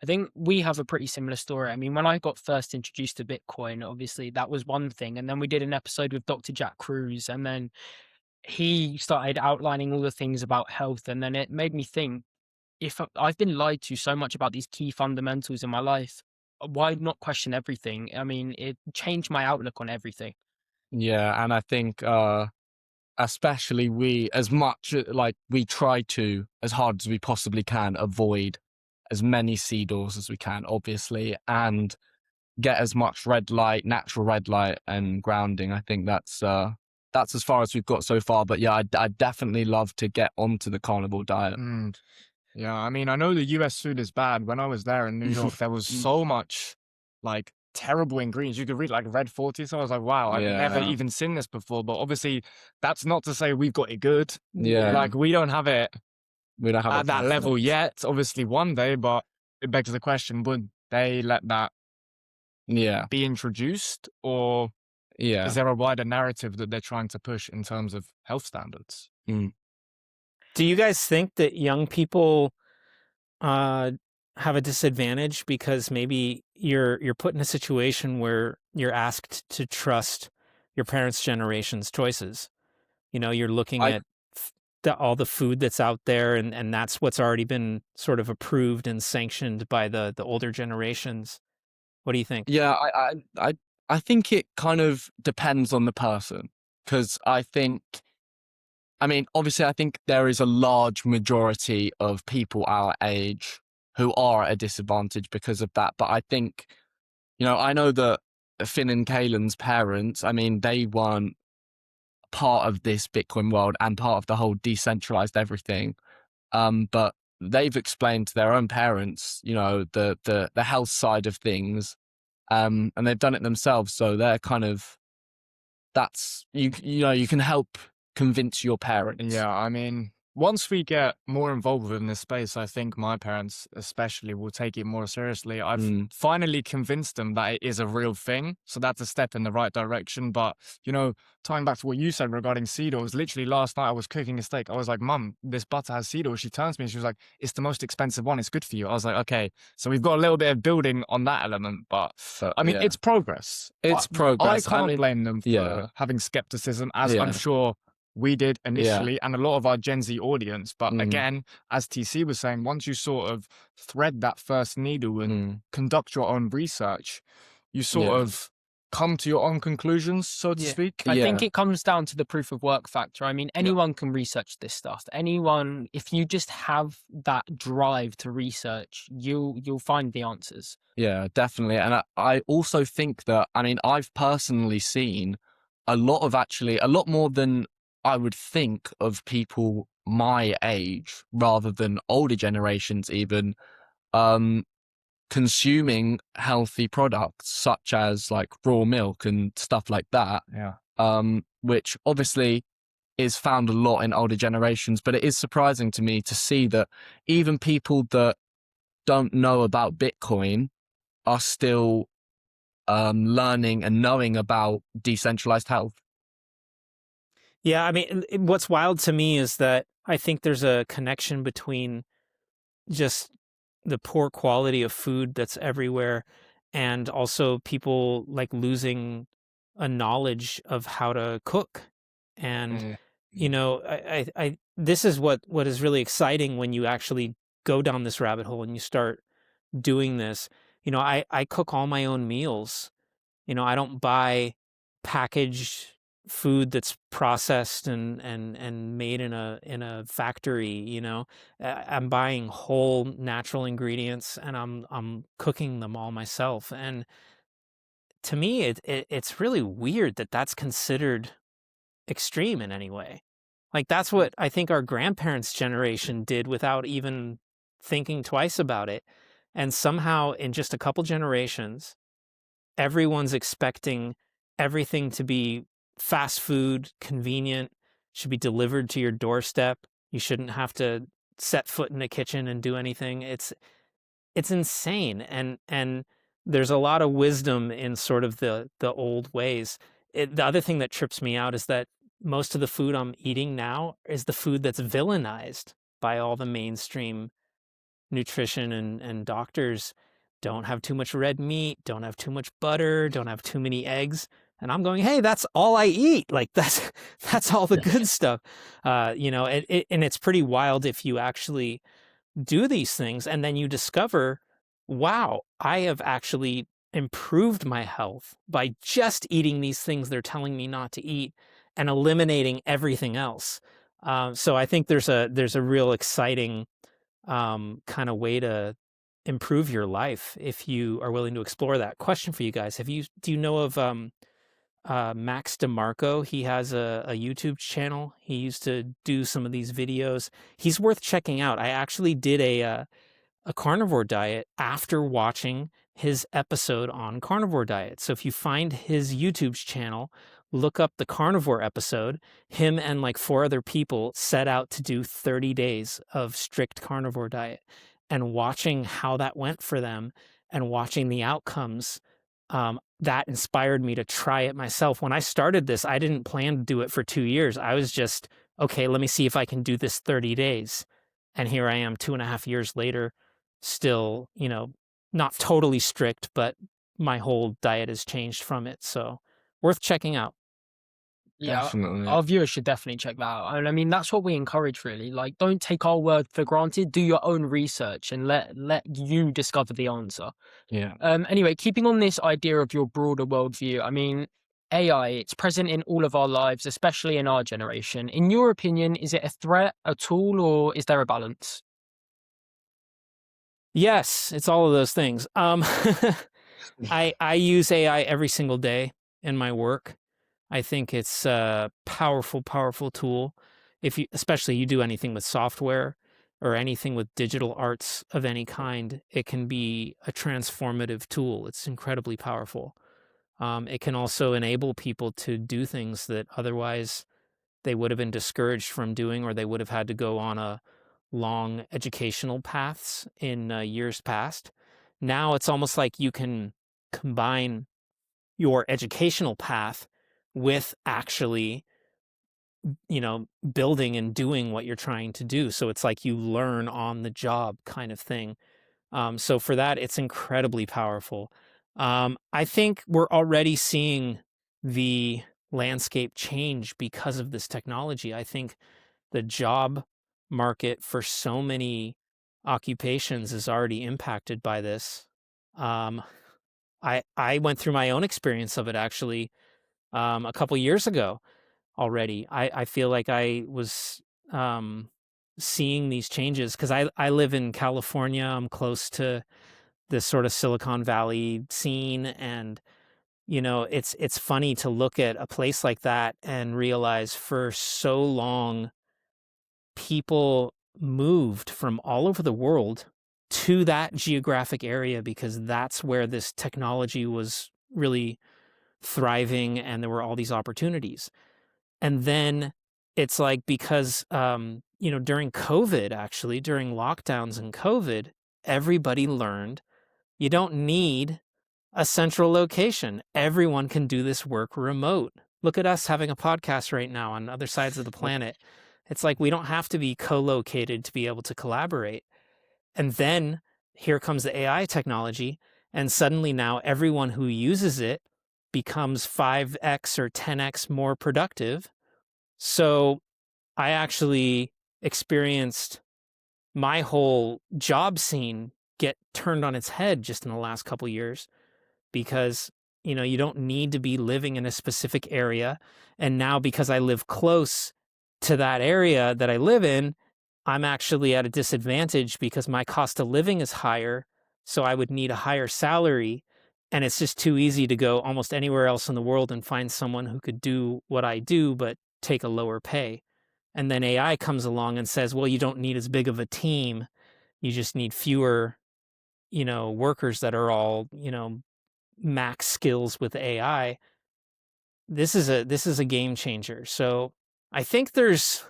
I think we have a pretty similar story. I mean, when I got first introduced to Bitcoin, obviously that was one thing. And then we did an episode with Dr. Jack Cruz, and then he started outlining all the things about health. And then it made me think, if I've been lied to so much about these key fundamentals in my life, why not question everything? I mean, it changed my outlook on everything. Yeah, and I think especially we, as much like we try to, as hard as we possibly can, avoid as many sea doors as we can, obviously, and get as much red light, natural red light, and grounding. I think that's as far as we've got so far. But yeah, I'd definitely love to get onto the carnivore diet. Yeah, I mean, I know the US food is bad. When I was there in New York, there was so much like terrible ingredients. You could read like Red 40. So I was like, wow, I've never Yeah. even seen this before. But obviously, that's not to say we've got it good. Yeah. Like, we don't have it We don't have at it that level perfect. yet. Obviously, one day, but it begs the question, would they let that Yeah. be introduced? Or Yeah. is there a wider narrative that they're trying to push in terms of health standards? Do you guys think that young people have a disadvantage because maybe you're put in a situation where you're asked to trust your parents' generation's choices? You know, you're looking I at all the food that's out there, and that's what's already been sort of approved and sanctioned by the older generations. What do you think? Yeah, I think it kind of depends on the person, because I mean, obviously, I think there is a large majority of people our age who are at a disadvantage because of that. But I think, I know that Finn and Kaylin's parents, I mean, they weren't part of this Bitcoin world and part of the whole decentralized everything. But they've explained to their own parents, the health side of things, and they've done it themselves. So they're kind of, that's, you can help convince your parents. Yeah, I mean, once we get more involved in this space, I think my parents especially will take it more seriously. I've finally convinced them that it is a real thing. So that's a step in the right direction. But, tying back to what you said regarding seed oils, literally last night I was cooking a steak. I was like, Mum, this butter has seed oil. She turns to me and she was like, it's the most expensive one. It's good for you. I was like, okay. So we've got a little bit of building on that element. But I mean, yeah. it's progress. It's I progress. can't blame them for having skepticism, as I'm sure we did initially, and a lot of our Gen Z audience. But again, as TC was saying, once you sort of thread that first needle and conduct your own research, you sort of come to your own conclusions, so to speak. I think it comes down to the proof of work factor. I mean, anyone can research this stuff. Anyone, if you just have that drive to research, you'll find the answers. Yeah, definitely. And I also think that, I mean, I've personally seen a lot more than I would think of people my age, rather than older generations even, consuming healthy products such as like raw milk and stuff like that. Which obviously is found a lot in older generations, but it is surprising to me to see that even people that don't know about Bitcoin are still learning and knowing about decentralized health. Yeah, I mean, what's wild to me is that I think there's a connection between just the poor quality of food that's everywhere, and also people like losing a knowledge of how to cook. And I this is what is really exciting when you actually go down this rabbit hole and you start doing this. I cook all my own meals. I don't buy packaged food that's processed and made in a factory. I'm buying whole natural ingredients, and I'm cooking them all myself. And to me, it's really weird that that's considered extreme in any way. Like, that's what I think our grandparents' generation did without even thinking twice about it. And somehow, in just a couple generations, everyone's expecting everything to be fast food, convenient, should be delivered to your doorstep. You shouldn't have to set foot in a kitchen and do anything. It's insane. And there's a lot of wisdom in sort of the old ways. The other thing that trips me out is that most of the food I'm eating now is the food that's villainized by all the mainstream nutrition and doctors. Don't have too much red meat, don't have too much butter, don't have too many eggs. And I'm going, hey, that's all I eat. Like that's all the good stuff. And it's pretty wild if you actually do these things and then you discover, wow, I have actually improved my health by just eating these things they're telling me not to eat and eliminating everything else. So I think there's a real exciting kind of way to improve your life if you are willing to explore that. Question for you guys: do you know of Max DeMarco? He has a YouTube channel. He used to do some of these videos. He's worth checking out. I actually did a carnivore diet after watching his episode on carnivore diet. So if you find his YouTube channel, look up the carnivore episode. Him and like 4 other people set out to do 30 days of strict carnivore diet, and watching how that went for them and watching the outcomes, that inspired me to try it myself. When I started this, I didn't plan to do it for 2 years. I was just, okay, let me see if I can do this 30 days. And here I am 2.5 years later, still, not totally strict, but my whole diet has changed from it. So worth checking out. Yeah, Definitely. our viewers should definitely check that out. And I mean, that's what we encourage, really. Like, don't take our word for granted. Do your own research and let you discover the answer. Yeah. Anyway, keeping on this idea of your broader worldview, I mean, AI, it's present in all of our lives, especially in our generation. In your opinion, is it a threat, a tool, or is there a balance? Yes, it's all of those things. I use AI every single day in my work. I think it's a powerful, powerful tool. Especially you do anything with software or anything with digital arts of any kind, it can be a transformative tool. It's incredibly powerful. It can also enable people to do things that otherwise they would have been discouraged from doing, or they would have had to go on a long educational paths in years past. Now it's almost like you can combine your educational path with actually, building and doing what you're trying to do. So it's like you learn on the job kind of thing. So for that, it's incredibly powerful. I think we're already seeing the landscape change because of this technology. I think the job market for so many occupations is already impacted by this. I went through my own experience of it actually a couple years ago already. I feel like I was seeing these changes because I live in California. I'm close to this sort of Silicon Valley scene, and it's funny to look at a place like that and realize for so long people moved from all over the world to that geographic area because that's where this technology was really thriving and there were all these opportunities. And then it's like because during COVID, actually during lockdowns and COVID, everybody learned you don't need a central location. Everyone can do this work remote. Look at us having a podcast right now on other sides of the planet. It's like we don't have to be co-located to be able to collaborate. And then here comes the AI technology, and suddenly now everyone who uses it becomes 5x or 10x more productive. So I actually experienced my whole job scene get turned on its head just in the last couple of years because you don't need to be living in a specific area. And now because I live close to that area that I live in, I'm actually at a disadvantage because my cost of living is higher. So I would need a higher salary. And it's just too easy to go almost anywhere else in the world and find someone who could do what I do, but take a lower pay. And then AI comes along and says, well, you don't need as big of a team. You just need fewer, workers that are all, max skills with AI. This is a game changer. So I think there's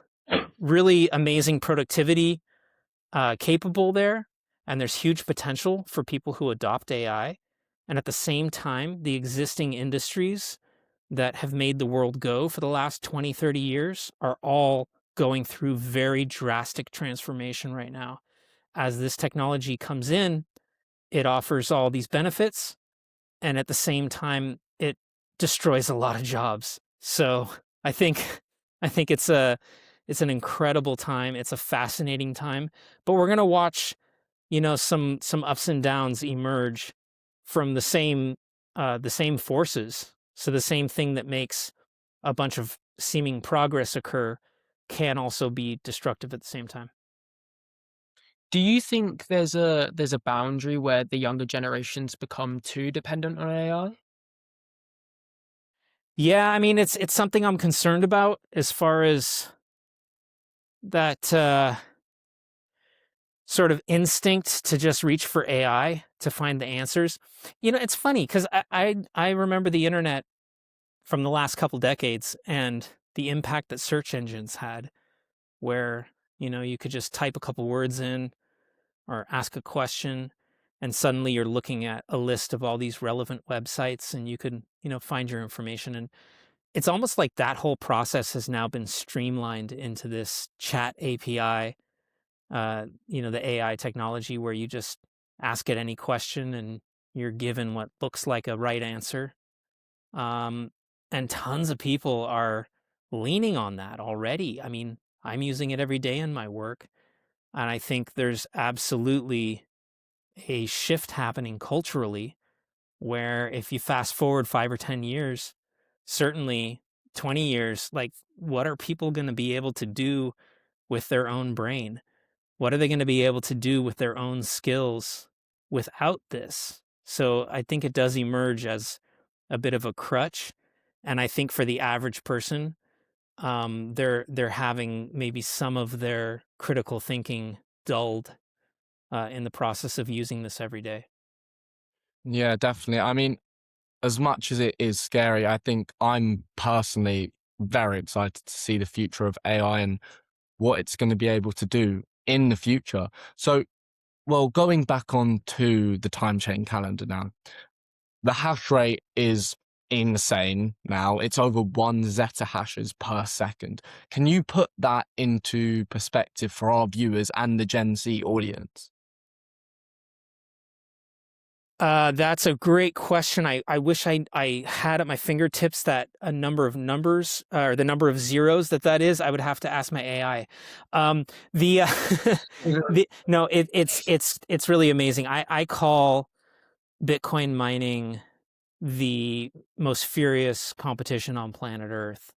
really amazing productivity capable there, and there's huge potential for people who adopt AI. And at the same time, the existing industries that have made the world go for the last 20, 30 years are all going through very drastic transformation right now. As this technology comes in, it offers all these benefits, and at the same time, it destroys a lot of jobs. So I think it's an incredible time. It's a fascinating time, but we're gonna watch, some ups and downs emerge from the same forces. So the same thing that makes a bunch of seeming progress occur can also be destructive at the same time. Do you think there's a boundary where the younger generations become too dependent on AI? Yeah, I mean it's something I'm concerned about as far as that sort of instinct to just reach for AI to find the answers. It's funny because I remember the internet from the last couple decades and the impact that search engines had, where you could just type a couple words in or ask a question, and suddenly you're looking at a list of all these relevant websites, and you could find your information. And it's almost like that whole process has now been streamlined into this chat API, the AI technology where you just ask it any question and you're given what looks like a right answer. Um, and tons of people are leaning on that already. I mean, I'm using it every day in my work. And I think there's absolutely a shift happening culturally where if you fast forward 5 or 10 years, certainly 20 years, like what are people going to be able to do with their own brain? What are they going to be able to do with their own skills without this? So I think it does emerge as a bit of a crutch. And I think for the average person, they're having maybe some of their critical thinking dulled in the process of using this every day. Yeah, definitely. I mean, as much as it is scary, I think I'm personally very excited to see the future of AI and what it's going to be able to do in the future. So, well, going back on to the time chain calendar now, the hash rate is insane now. It's over 1 zettahashes per second. Can you put that into perspective for our viewers and the Gen Z audience? That's a great question. I wish I had at my fingertips that a number of numbers or the number of zeros that is. I would have to ask my AI. The no, it's really amazing. I call Bitcoin mining the most furious competition on planet Earth,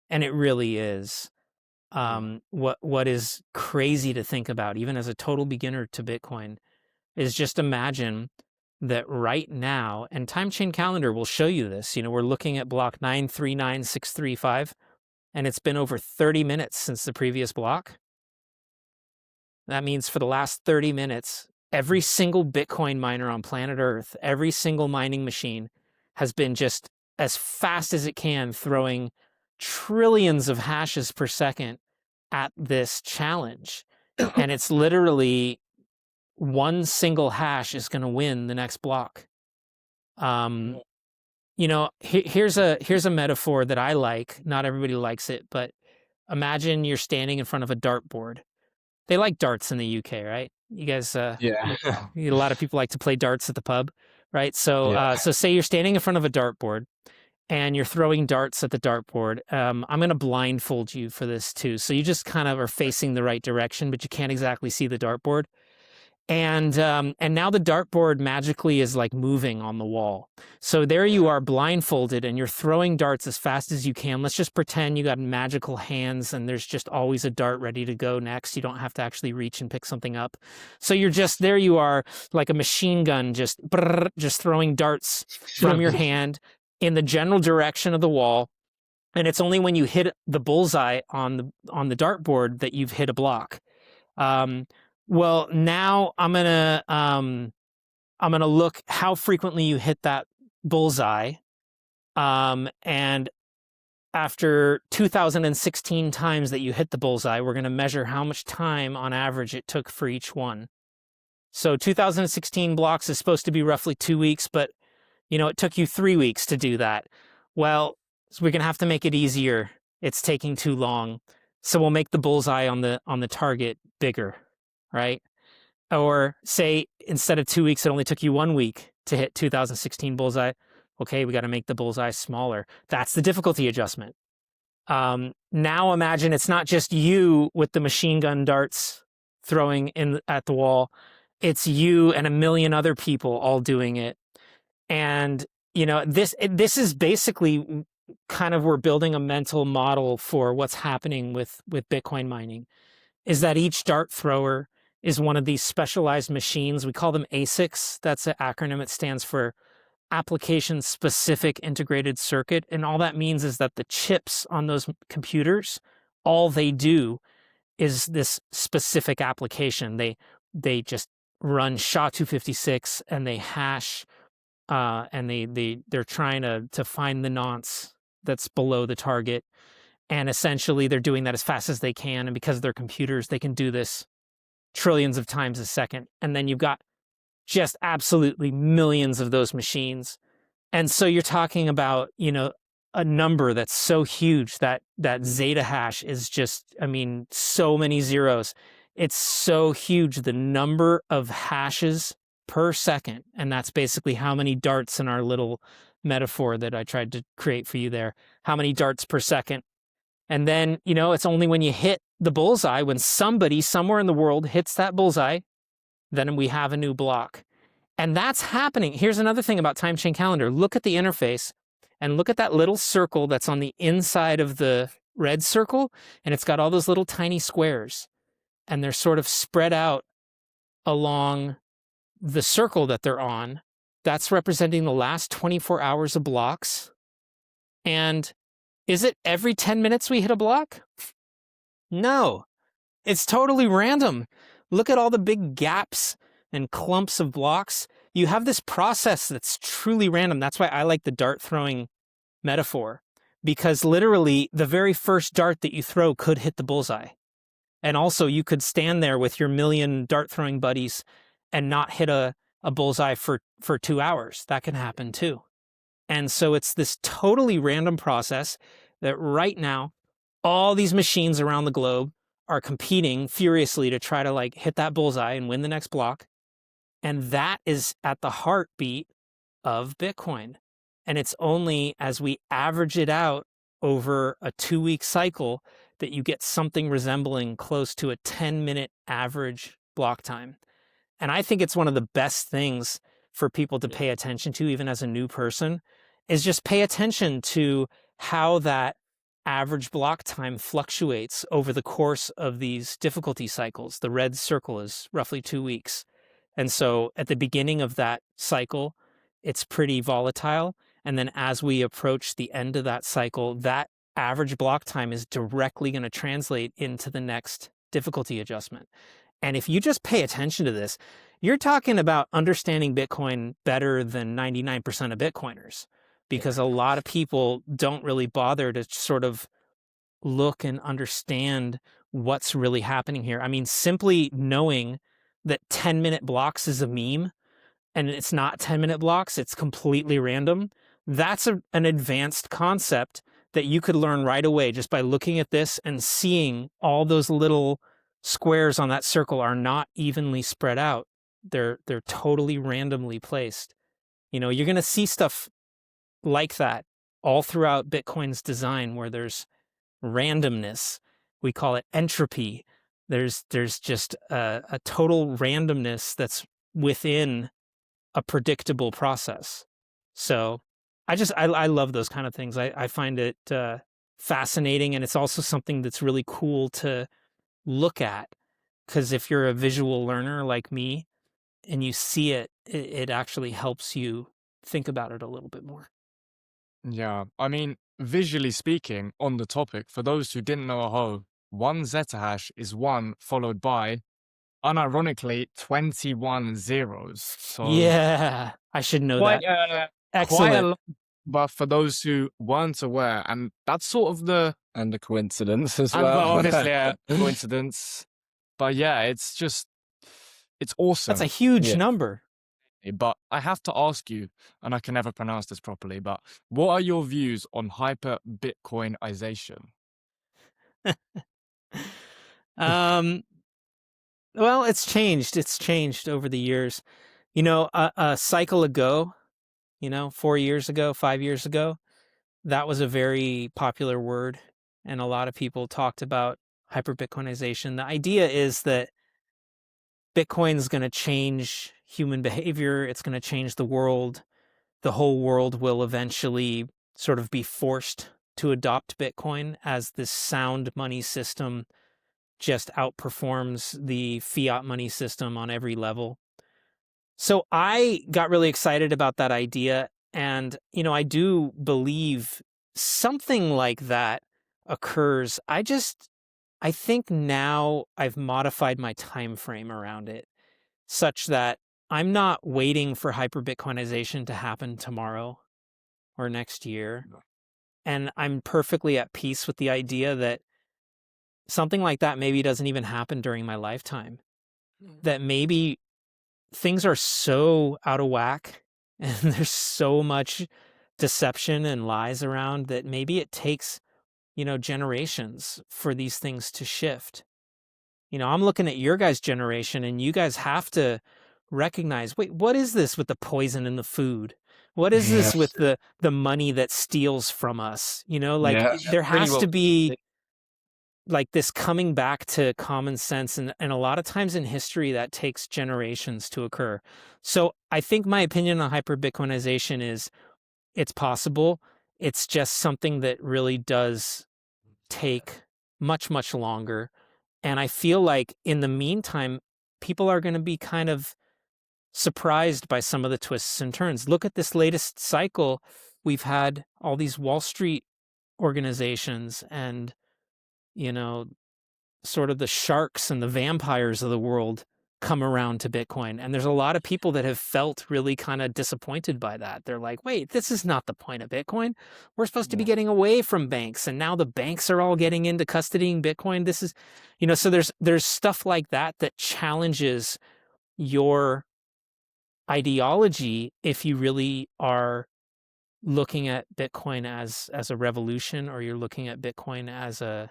and it really is. What is crazy to think about, even as a total beginner to Bitcoin, is just imagine that right now, and Time Chain Calendar will show you this. We're looking at block 939,635, and it's been over 30 minutes since the previous block. That means for the last 30 minutes, every single Bitcoin miner on planet Earth, every single mining machine has been just as fast as it can throwing trillions of hashes per second at this challenge. And it's literally one single hash is going to win the next block. Here's a metaphor that I like. Not everybody likes it, but imagine you're standing in front of a dartboard. They like darts in the UK, right? You guys, Yeah. a lot of people like to play darts at the pub, right? So, Yeah. so say you're standing in front of a dartboard and you're throwing darts at the dartboard. I'm going to blindfold you for this too. So you just kind of are facing the right direction, but you can't exactly see the dartboard. And now the dartboard magically is like moving on the wall. So there you are blindfolded and you're throwing darts as fast as you can. Let's just pretend you got magical hands and there's just always a dart ready to go next. You don't have to actually reach and pick something up. So you're just, there you are like a machine gun, just throwing darts from your hand in the general direction of the wall. And it's only when you hit the bullseye on the dartboard that you've hit a block. Well, now I'm gonna look how frequently you hit that bullseye, and after 2016 times that you hit the bullseye, we're gonna measure how much time on average it took for each one. So 2016 blocks is supposed to be roughly 2 weeks, but it took you 3 weeks to do that. Well, So we're going to have to make it easier. It's taking too long. So we'll make the bullseye on the target bigger, right? Or say instead of 2 weeks, it only took you 1 week to hit 2016 bullseye. Okay, we got to make the bullseye smaller. That's the difficulty adjustment. Now imagine it's not just you with the machine gun darts throwing in at the wall. It's you and a million other people all doing it. And, you know, this is basically kind of, we're building a mental model for what's happening with Bitcoin mining, is that each dart thrower is one of these specialized machines. We call them ASICs. That's an acronym. It stands for application specific integrated circuit. And all that means is that the chips on those computers, all they do is this specific application. They just run SHA-256 and they hash, and they're trying to find the nonce that's below the target. And essentially they're doing that as fast as they can. And because of their computers, they can do this trillions of times a second. And then you've got just absolutely millions of those machines. And so you're talking about, you know, a number that's so huge that zeta hash is just, I mean, so many zeros. It's so huge, the number of hashes per second. And that's basically how many darts in our little metaphor that I tried to create for you there. How many darts per second? And then, you know, it's only when you hit the bullseye, when somebody somewhere in the world hits that bullseye, then we have a new block. And that's happening. Here's another thing about time chain calendar. Look at the interface and look at that little circle that's on the inside of the red circle. And it's got all those little tiny squares. And they're sort of spread out along the circle that they're on. That's representing the last 24 hours of blocks. And is it every 10 minutes we hit a block? No, it's totally random. Look at all the big gaps and clumps of blocks. You have this process that's truly random. That's why I like the dart throwing metaphor, because literally the very first dart that you throw could hit the bullseye. And also you could stand there with your million dart throwing buddies and not hit a bullseye for 2 hours. That can happen too. And so it's this totally random process that right now, all these machines around the globe are competing furiously to try to like hit that bullseye and win the next block. And that is at the heartbeat of Bitcoin. And it's only as we average it out over a 2-week cycle that you get something resembling close to a 10-minute average block time. And I think it's one of the best things for people to pay attention to, even as a new person, is just pay attention to how that average block time fluctuates over the course of these difficulty cycles. The red circle is roughly 2 weeks. And so at the beginning of that cycle, it's pretty volatile. And then as we approach the end of that cycle, that average block time is directly going to translate into the next difficulty adjustment. And if you just pay attention to this, you're talking about understanding Bitcoin better than 99% of Bitcoiners, because a lot of people don't really bother to sort of look and understand what's really happening here. I mean, simply knowing that 10-minute blocks is a meme and it's not 10-minute blocks, it's completely random. That's an advanced concept that you could learn right away just by looking at this and seeing all those little squares on that circle are not evenly spread out. They're totally randomly placed. You know, you're going to see stuff like that all throughout Bitcoin's design, where there's randomness. We call it entropy. There's just a total randomness that's within a predictable process. So I love those kind of things. I find it fascinating, and it's also something that's really cool to look at, because if you're a visual learner like me and you see it, it actually helps you think about it a little bit more. Yeah, I mean, visually speaking, on the topic, for those who didn't know a hoe, one zeta hash is 1 followed by, unironically, 21 zeros. So Yeah, I should know quite, that. quite a Excellent. lot. But for those who weren't aware, and that's sort of the And the coincidence as and well. obviously a coincidence. But yeah, it's awesome. That's a huge Yeah. number. but I have to ask you, and I can never pronounce this properly, but what are your views on hyper Bitcoinization? um, well, it's changed. It's changed over the years. A cycle ago, 4 years ago, 5 years ago, that was a very popular word, and a lot of people talked about hyper Bitcoinization. The idea is that Bitcoin's going to change human behavior. It's going to change the world. The whole world will eventually sort of be forced to adopt Bitcoin as this sound money system just outperforms the fiat money system on every level. So I got really excited about that idea. And, I do believe something like that occurs. I think now I've modified my time frame around it such that I'm not waiting for hyper Bitcoinization to happen tomorrow or next year. And I'm perfectly at peace with the idea that something like that maybe doesn't even happen during my lifetime. That maybe things are so out of whack and there's so much deception and lies around that maybe it takes, generations for these things to shift. I'm looking at your guys' generation and you guys have to recognize, wait, what is this with the poison in the food? What is Yeah. this with the money that steals from us? Yeah. There Really has well to be put. like this coming back to common sense. And a lot of times in history that takes generations to occur. So I think my opinion on hyper Bitcoinization is it's possible. It's just something that really does take much, much longer. And I feel like in the meantime, people are going to be kind of surprised by some of the twists and turns. Look at this latest cycle. We've had all these Wall Street organizations and, sort of the sharks and the vampires of the world come around to Bitcoin. And there's a lot of people that have felt really kind of disappointed by that. They're like, wait, this is not the point of Bitcoin. We're supposed to be getting away from banks. And now the banks are all getting into custodying Bitcoin. This is, so there's stuff like that that challenges your ideology if you really are looking at Bitcoin as a revolution, or you're looking at Bitcoin as an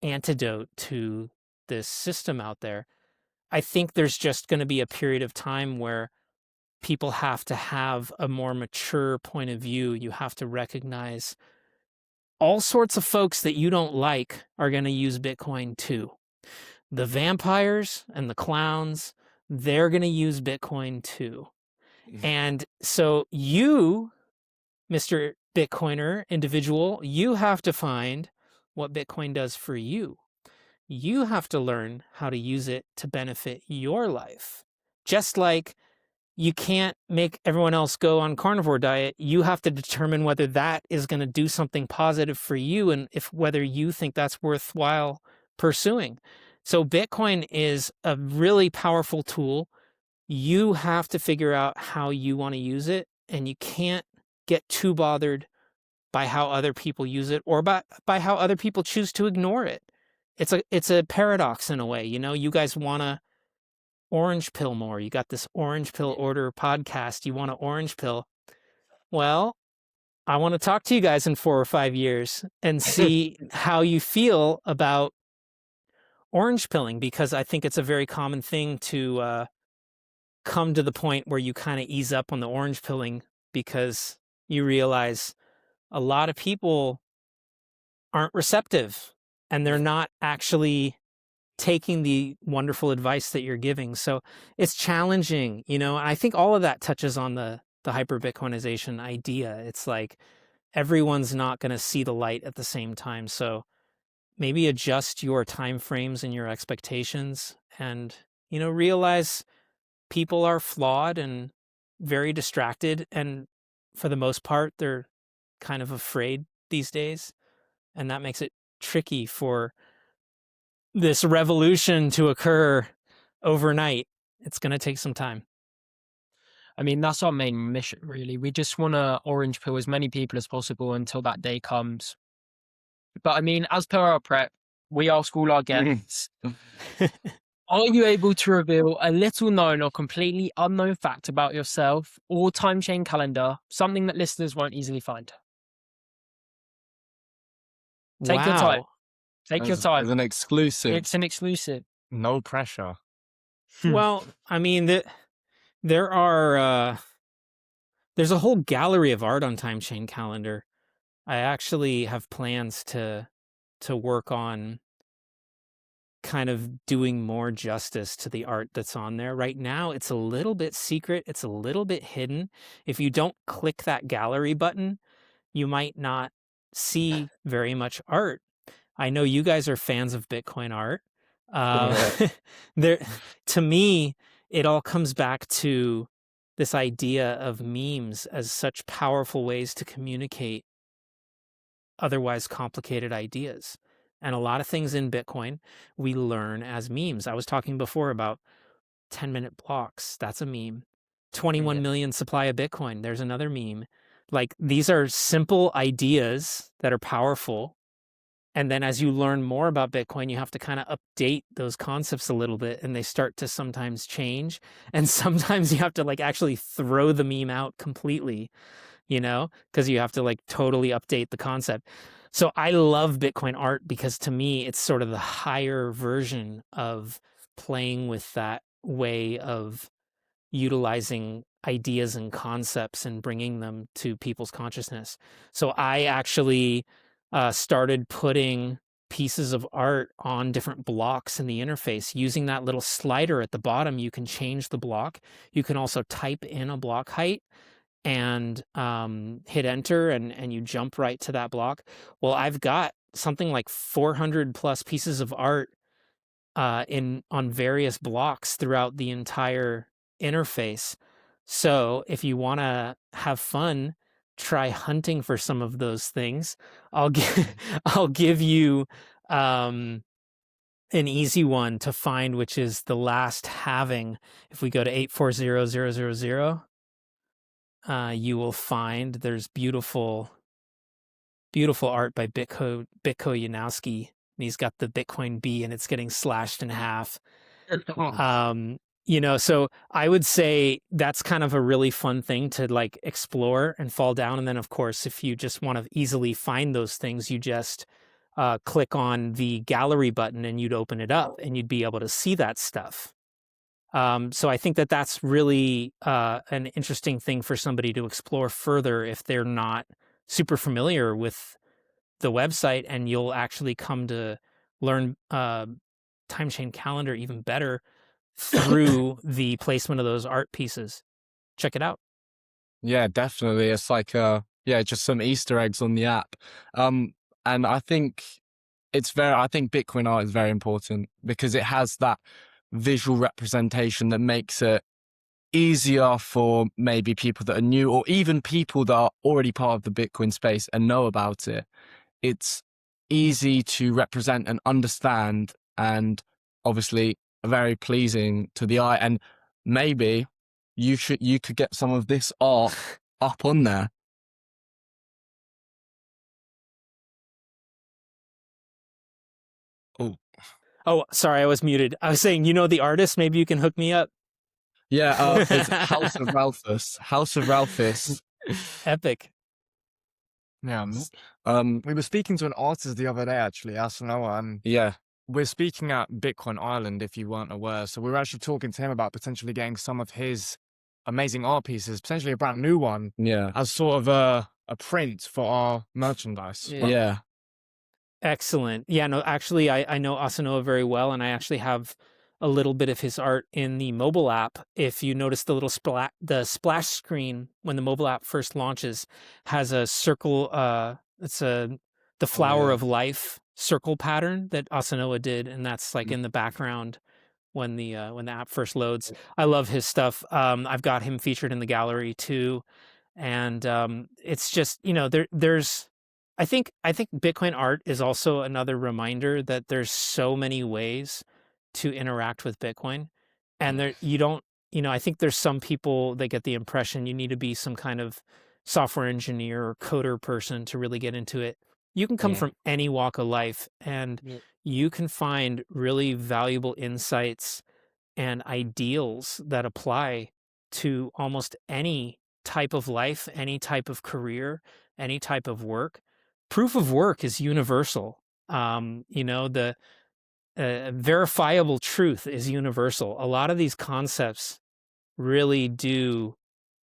antidote to this system out there. I think there's just going to be a period of time where people have to have a more mature point of view. You have to recognize all sorts of folks that you don't like are going to use Bitcoin too. The vampires and the clowns, they're going to use Bitcoin too. And so you, Mr. Bitcoiner individual, you have to find what Bitcoin does for you. You have to learn how to use it to benefit your life. Just like you can't make everyone else go on carnivore diet, you have to determine whether that is going to do something positive for you and whether you think that's worthwhile pursuing. So Bitcoin is a really powerful tool. You have to figure out how you want to use it, and you can't get too bothered by how other people use it or by how other people choose to ignore it. It's a paradox in a way. You guys want to orange pill more. You got this orange pill order podcast. You want to orange pill. Well, I want to talk to you guys in 4 or 5 years and see how you feel about orange pilling, because I think it's a very common thing to come to the point where you kind of ease up on the orange pilling because you realize a lot of people aren't receptive and they're not actually taking the wonderful advice that you're giving. So it's challenging, and I think all of that touches on the hyper Bitcoinization idea. It's like everyone's not going to see the light at the same time. So maybe adjust your time frames and your expectations and, realize people are flawed and very distracted. And for the most part, they're kind of afraid these days. And that makes it tricky for this revolution to occur overnight. It's going to take some time. I mean, that's our main mission, really. We just want to orange pill as many people as possible until that day comes. But I mean, as per our prep, we ask all our guests Are you able to reveal a little known or completely unknown fact about yourself or time chain calendar, something that listeners won't easily find? Take your time. Wow. Take your As time. an exclusive. It's an exclusive. No pressure. Well, I mean, there are there's a whole gallery of art on Time Chain Calendar. I actually have plans to work on kind of doing more justice to the art that's on there. Right now, it's a little bit secret. It's a little bit hidden. If you don't click that gallery button, you might not see very much art. I know you guys are fans of Bitcoin art. Yeah. There, to me, it all comes back to this idea of memes as such powerful ways to communicate otherwise complicated ideas. And a lot of things in Bitcoin we learn as memes. I was talking before about 10-minute blocks. That's a meme. 21 Yeah. million supply of Bitcoin. There's another meme. Like, these are simple ideas that are powerful. And then as you learn more about Bitcoin, you have to kind of update those concepts a little bit, and they start to sometimes change. And sometimes you have to like actually throw the meme out completely, because you have to like totally update the concept. So I love Bitcoin art because to me, it's sort of the higher version of playing with that way of utilizing ideas and concepts and bringing them to people's consciousness. So I actually started putting pieces of art on different blocks in the interface. Using that little slider at the bottom, you can change the block. You can also type in a block height and hit enter, and you jump right to that block. Well, I've got something like 400 plus pieces of art on various blocks throughout the entire interface. So if you want to have fun, try hunting for some of those things. I'll give you an easy one to find, which is the last halving. If we go to 840000, you will find there's beautiful art by Bitko Yanowski. And he's got the Bitcoin B, and it's getting slashed in half. So I would say that's kind of a really fun thing to like explore and fall down. And then, of course, if you just want to easily find those things, you just click on the gallery button and you'd open it up and you'd be able to see that stuff. So I think that that's really an interesting thing for somebody to explore further if they're not super familiar with the website, and you'll actually come to learn Time Chain Calendar even better through the placement of those art pieces. Check it out. Yeah, definitely. It's like just some Easter eggs on the app. And I think I think Bitcoin art is very important because it has that visual representation that makes it easier for maybe people that are new, or even people that are already part of the Bitcoin space and know about it. It's easy to represent and understand, and obviously very pleasing to the eye. And maybe you could get some of this art up on there. Oh, sorry, I was muted. I was saying, the artist, maybe you can hook me up. Yeah, it's House of Ralphus. House of Ralphus. Epic. Yeah. Um, We were speaking to an artist the other day, actually, Asanoa, and yeah, we're speaking at Bitcoin Island, if you weren't aware. So we were actually talking to him about potentially getting some of his amazing art pieces, potentially a brand new one, yeah, as sort of a print for our merchandise. Yeah. yeah. Excellent. Yeah, no, actually, I know Asanoa very well, and I actually have a little bit of his art in the mobile app. If you notice the little splash screen when the mobile app first launches has a circle, it's the flower yeah. of life circle pattern that Asanoa did, and that's like in the background when the app first loads. I love his stuff. I've got him featured in the gallery too, and it's just there's. I think Bitcoin art is also another reminder that there's so many ways to interact with Bitcoin, and there you don't. I think there's some people that get the impression you need to be some kind of software engineer or coder person to really get into it. You can come Yeah. from any walk of life, and Yeah. you can find really valuable insights and ideals that apply to almost any type of life, any type of career, any type of work. Proof of work is universal. The verifiable truth is universal. A lot of these concepts really do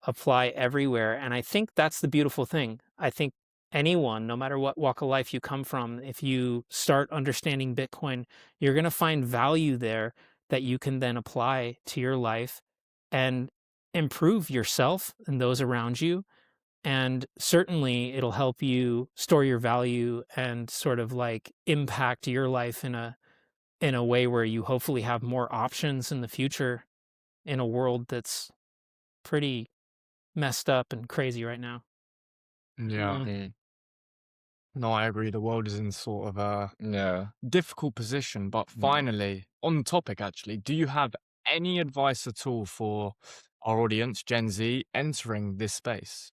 apply everywhere. And I think that's the beautiful thing. I think anyone, no matter what walk of life you come from, if you start understanding Bitcoin, you're going to find value there that you can then apply to your life and improve yourself and those around you. And certainly it'll help you store your value and sort of like impact your life in a way where you hopefully have more options in the future in a world that's pretty messed up and crazy right now. Yeah. Mm. No, I agree. The world is in sort of a Yeah. difficult position. But Mm. finally, on the topic, actually, do you have any advice at all for our audience, Gen Z, entering this space?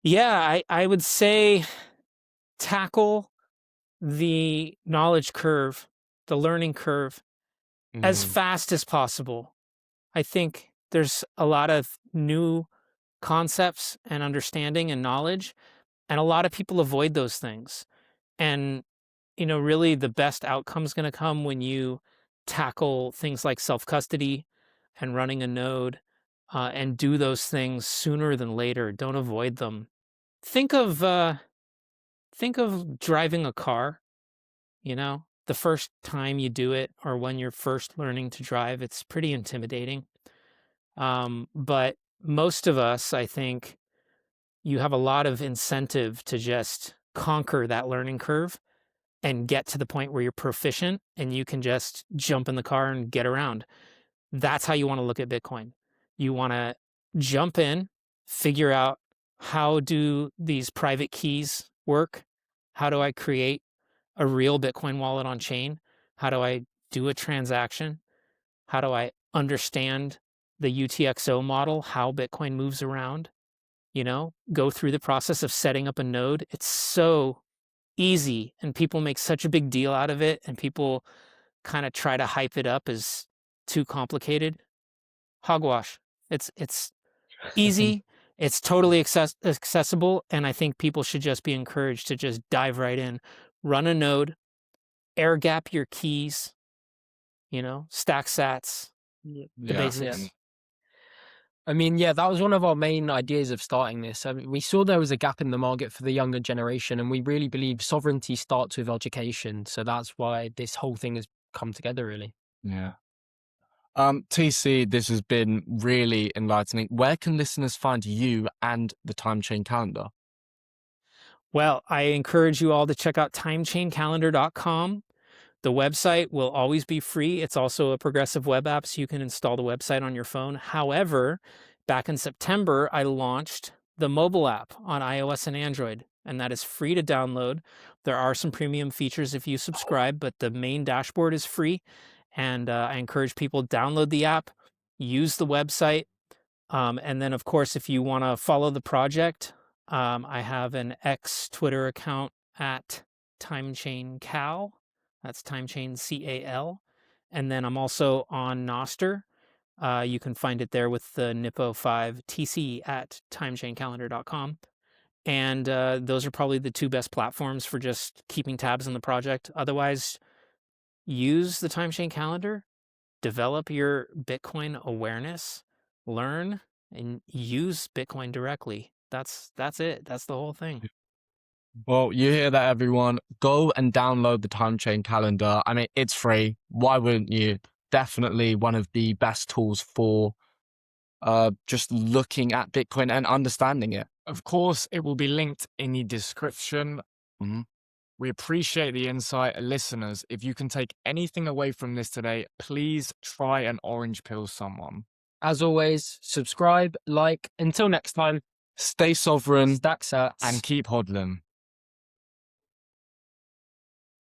Yeah, I would say tackle the knowledge curve, the learning curve, as Mm, fast as possible. I think there's a lot of new concepts and understanding and knowledge, and a lot of people avoid those things. And, really the best outcome is going to come when you tackle things like self-custody and running a node, and do those things sooner than later. Don't avoid them. Think of driving a car. The first time you do it or when you're first learning to drive, it's pretty intimidating. But most of us, I think, you have a lot of incentive to just conquer that learning curve and get to the point where you're proficient and you can just jump in the car and get around. That's how you want to look at Bitcoin. You want to jump in, figure out, how do these private keys work? How do I create a real Bitcoin wallet on chain? How do I do a transaction? How do I understand the UTXO model, how Bitcoin moves around? Go through the process of setting up a node. It's so easy, and people make such a big deal out of it, and people kind of try to hype it up as too complicated. Hogwash. It's easy. It's totally accessible, and I think people should just be encouraged to just dive right in, run a node, air gap your keys, stack sats, Yeah. the Yeah. basics. Yeah. I mean, yeah, that was one of our main ideas of starting this. I mean, we saw there was a gap in the market for the younger generation, and we really believe sovereignty starts with education. So that's why this whole thing has come together, really. Yeah. TC, this has been really enlightening. Where can listeners find you and the time chain calendar? Well, I encourage you all to check out timechaincalendar.com. The website will always be free. It's also a progressive web app, so you can install the website on your phone. However, back in September, I launched the mobile app on iOS and Android, and that is free to download. There are some premium features if you subscribe, but the main dashboard is free. And I encourage people to download the app, use the website. And then, of course, if you want to follow the project, I have an X Twitter account at TimechainCal. That's TimechainCal. And then I'm also on Noster. You can find it there with the Nippo5TC at timechaincalendar.com. And those are probably the two best platforms for just keeping tabs on the project. Otherwise, use the Timechain calendar, develop your Bitcoin awareness, learn, and use Bitcoin directly. That's it. That's the whole thing. Well, you hear that, everyone. Go and download the time chain calendar. I mean, it's free. Why wouldn't you? Definitely one of the best tools for just looking at Bitcoin and understanding it. of course, it will be linked in the description. Mhm. We appreciate the insight. Listeners, if you can take anything away from this today, please try and orange pill someone. As always, subscribe, like. Until next time, Stay sovereign. stack sats. And keep hodling.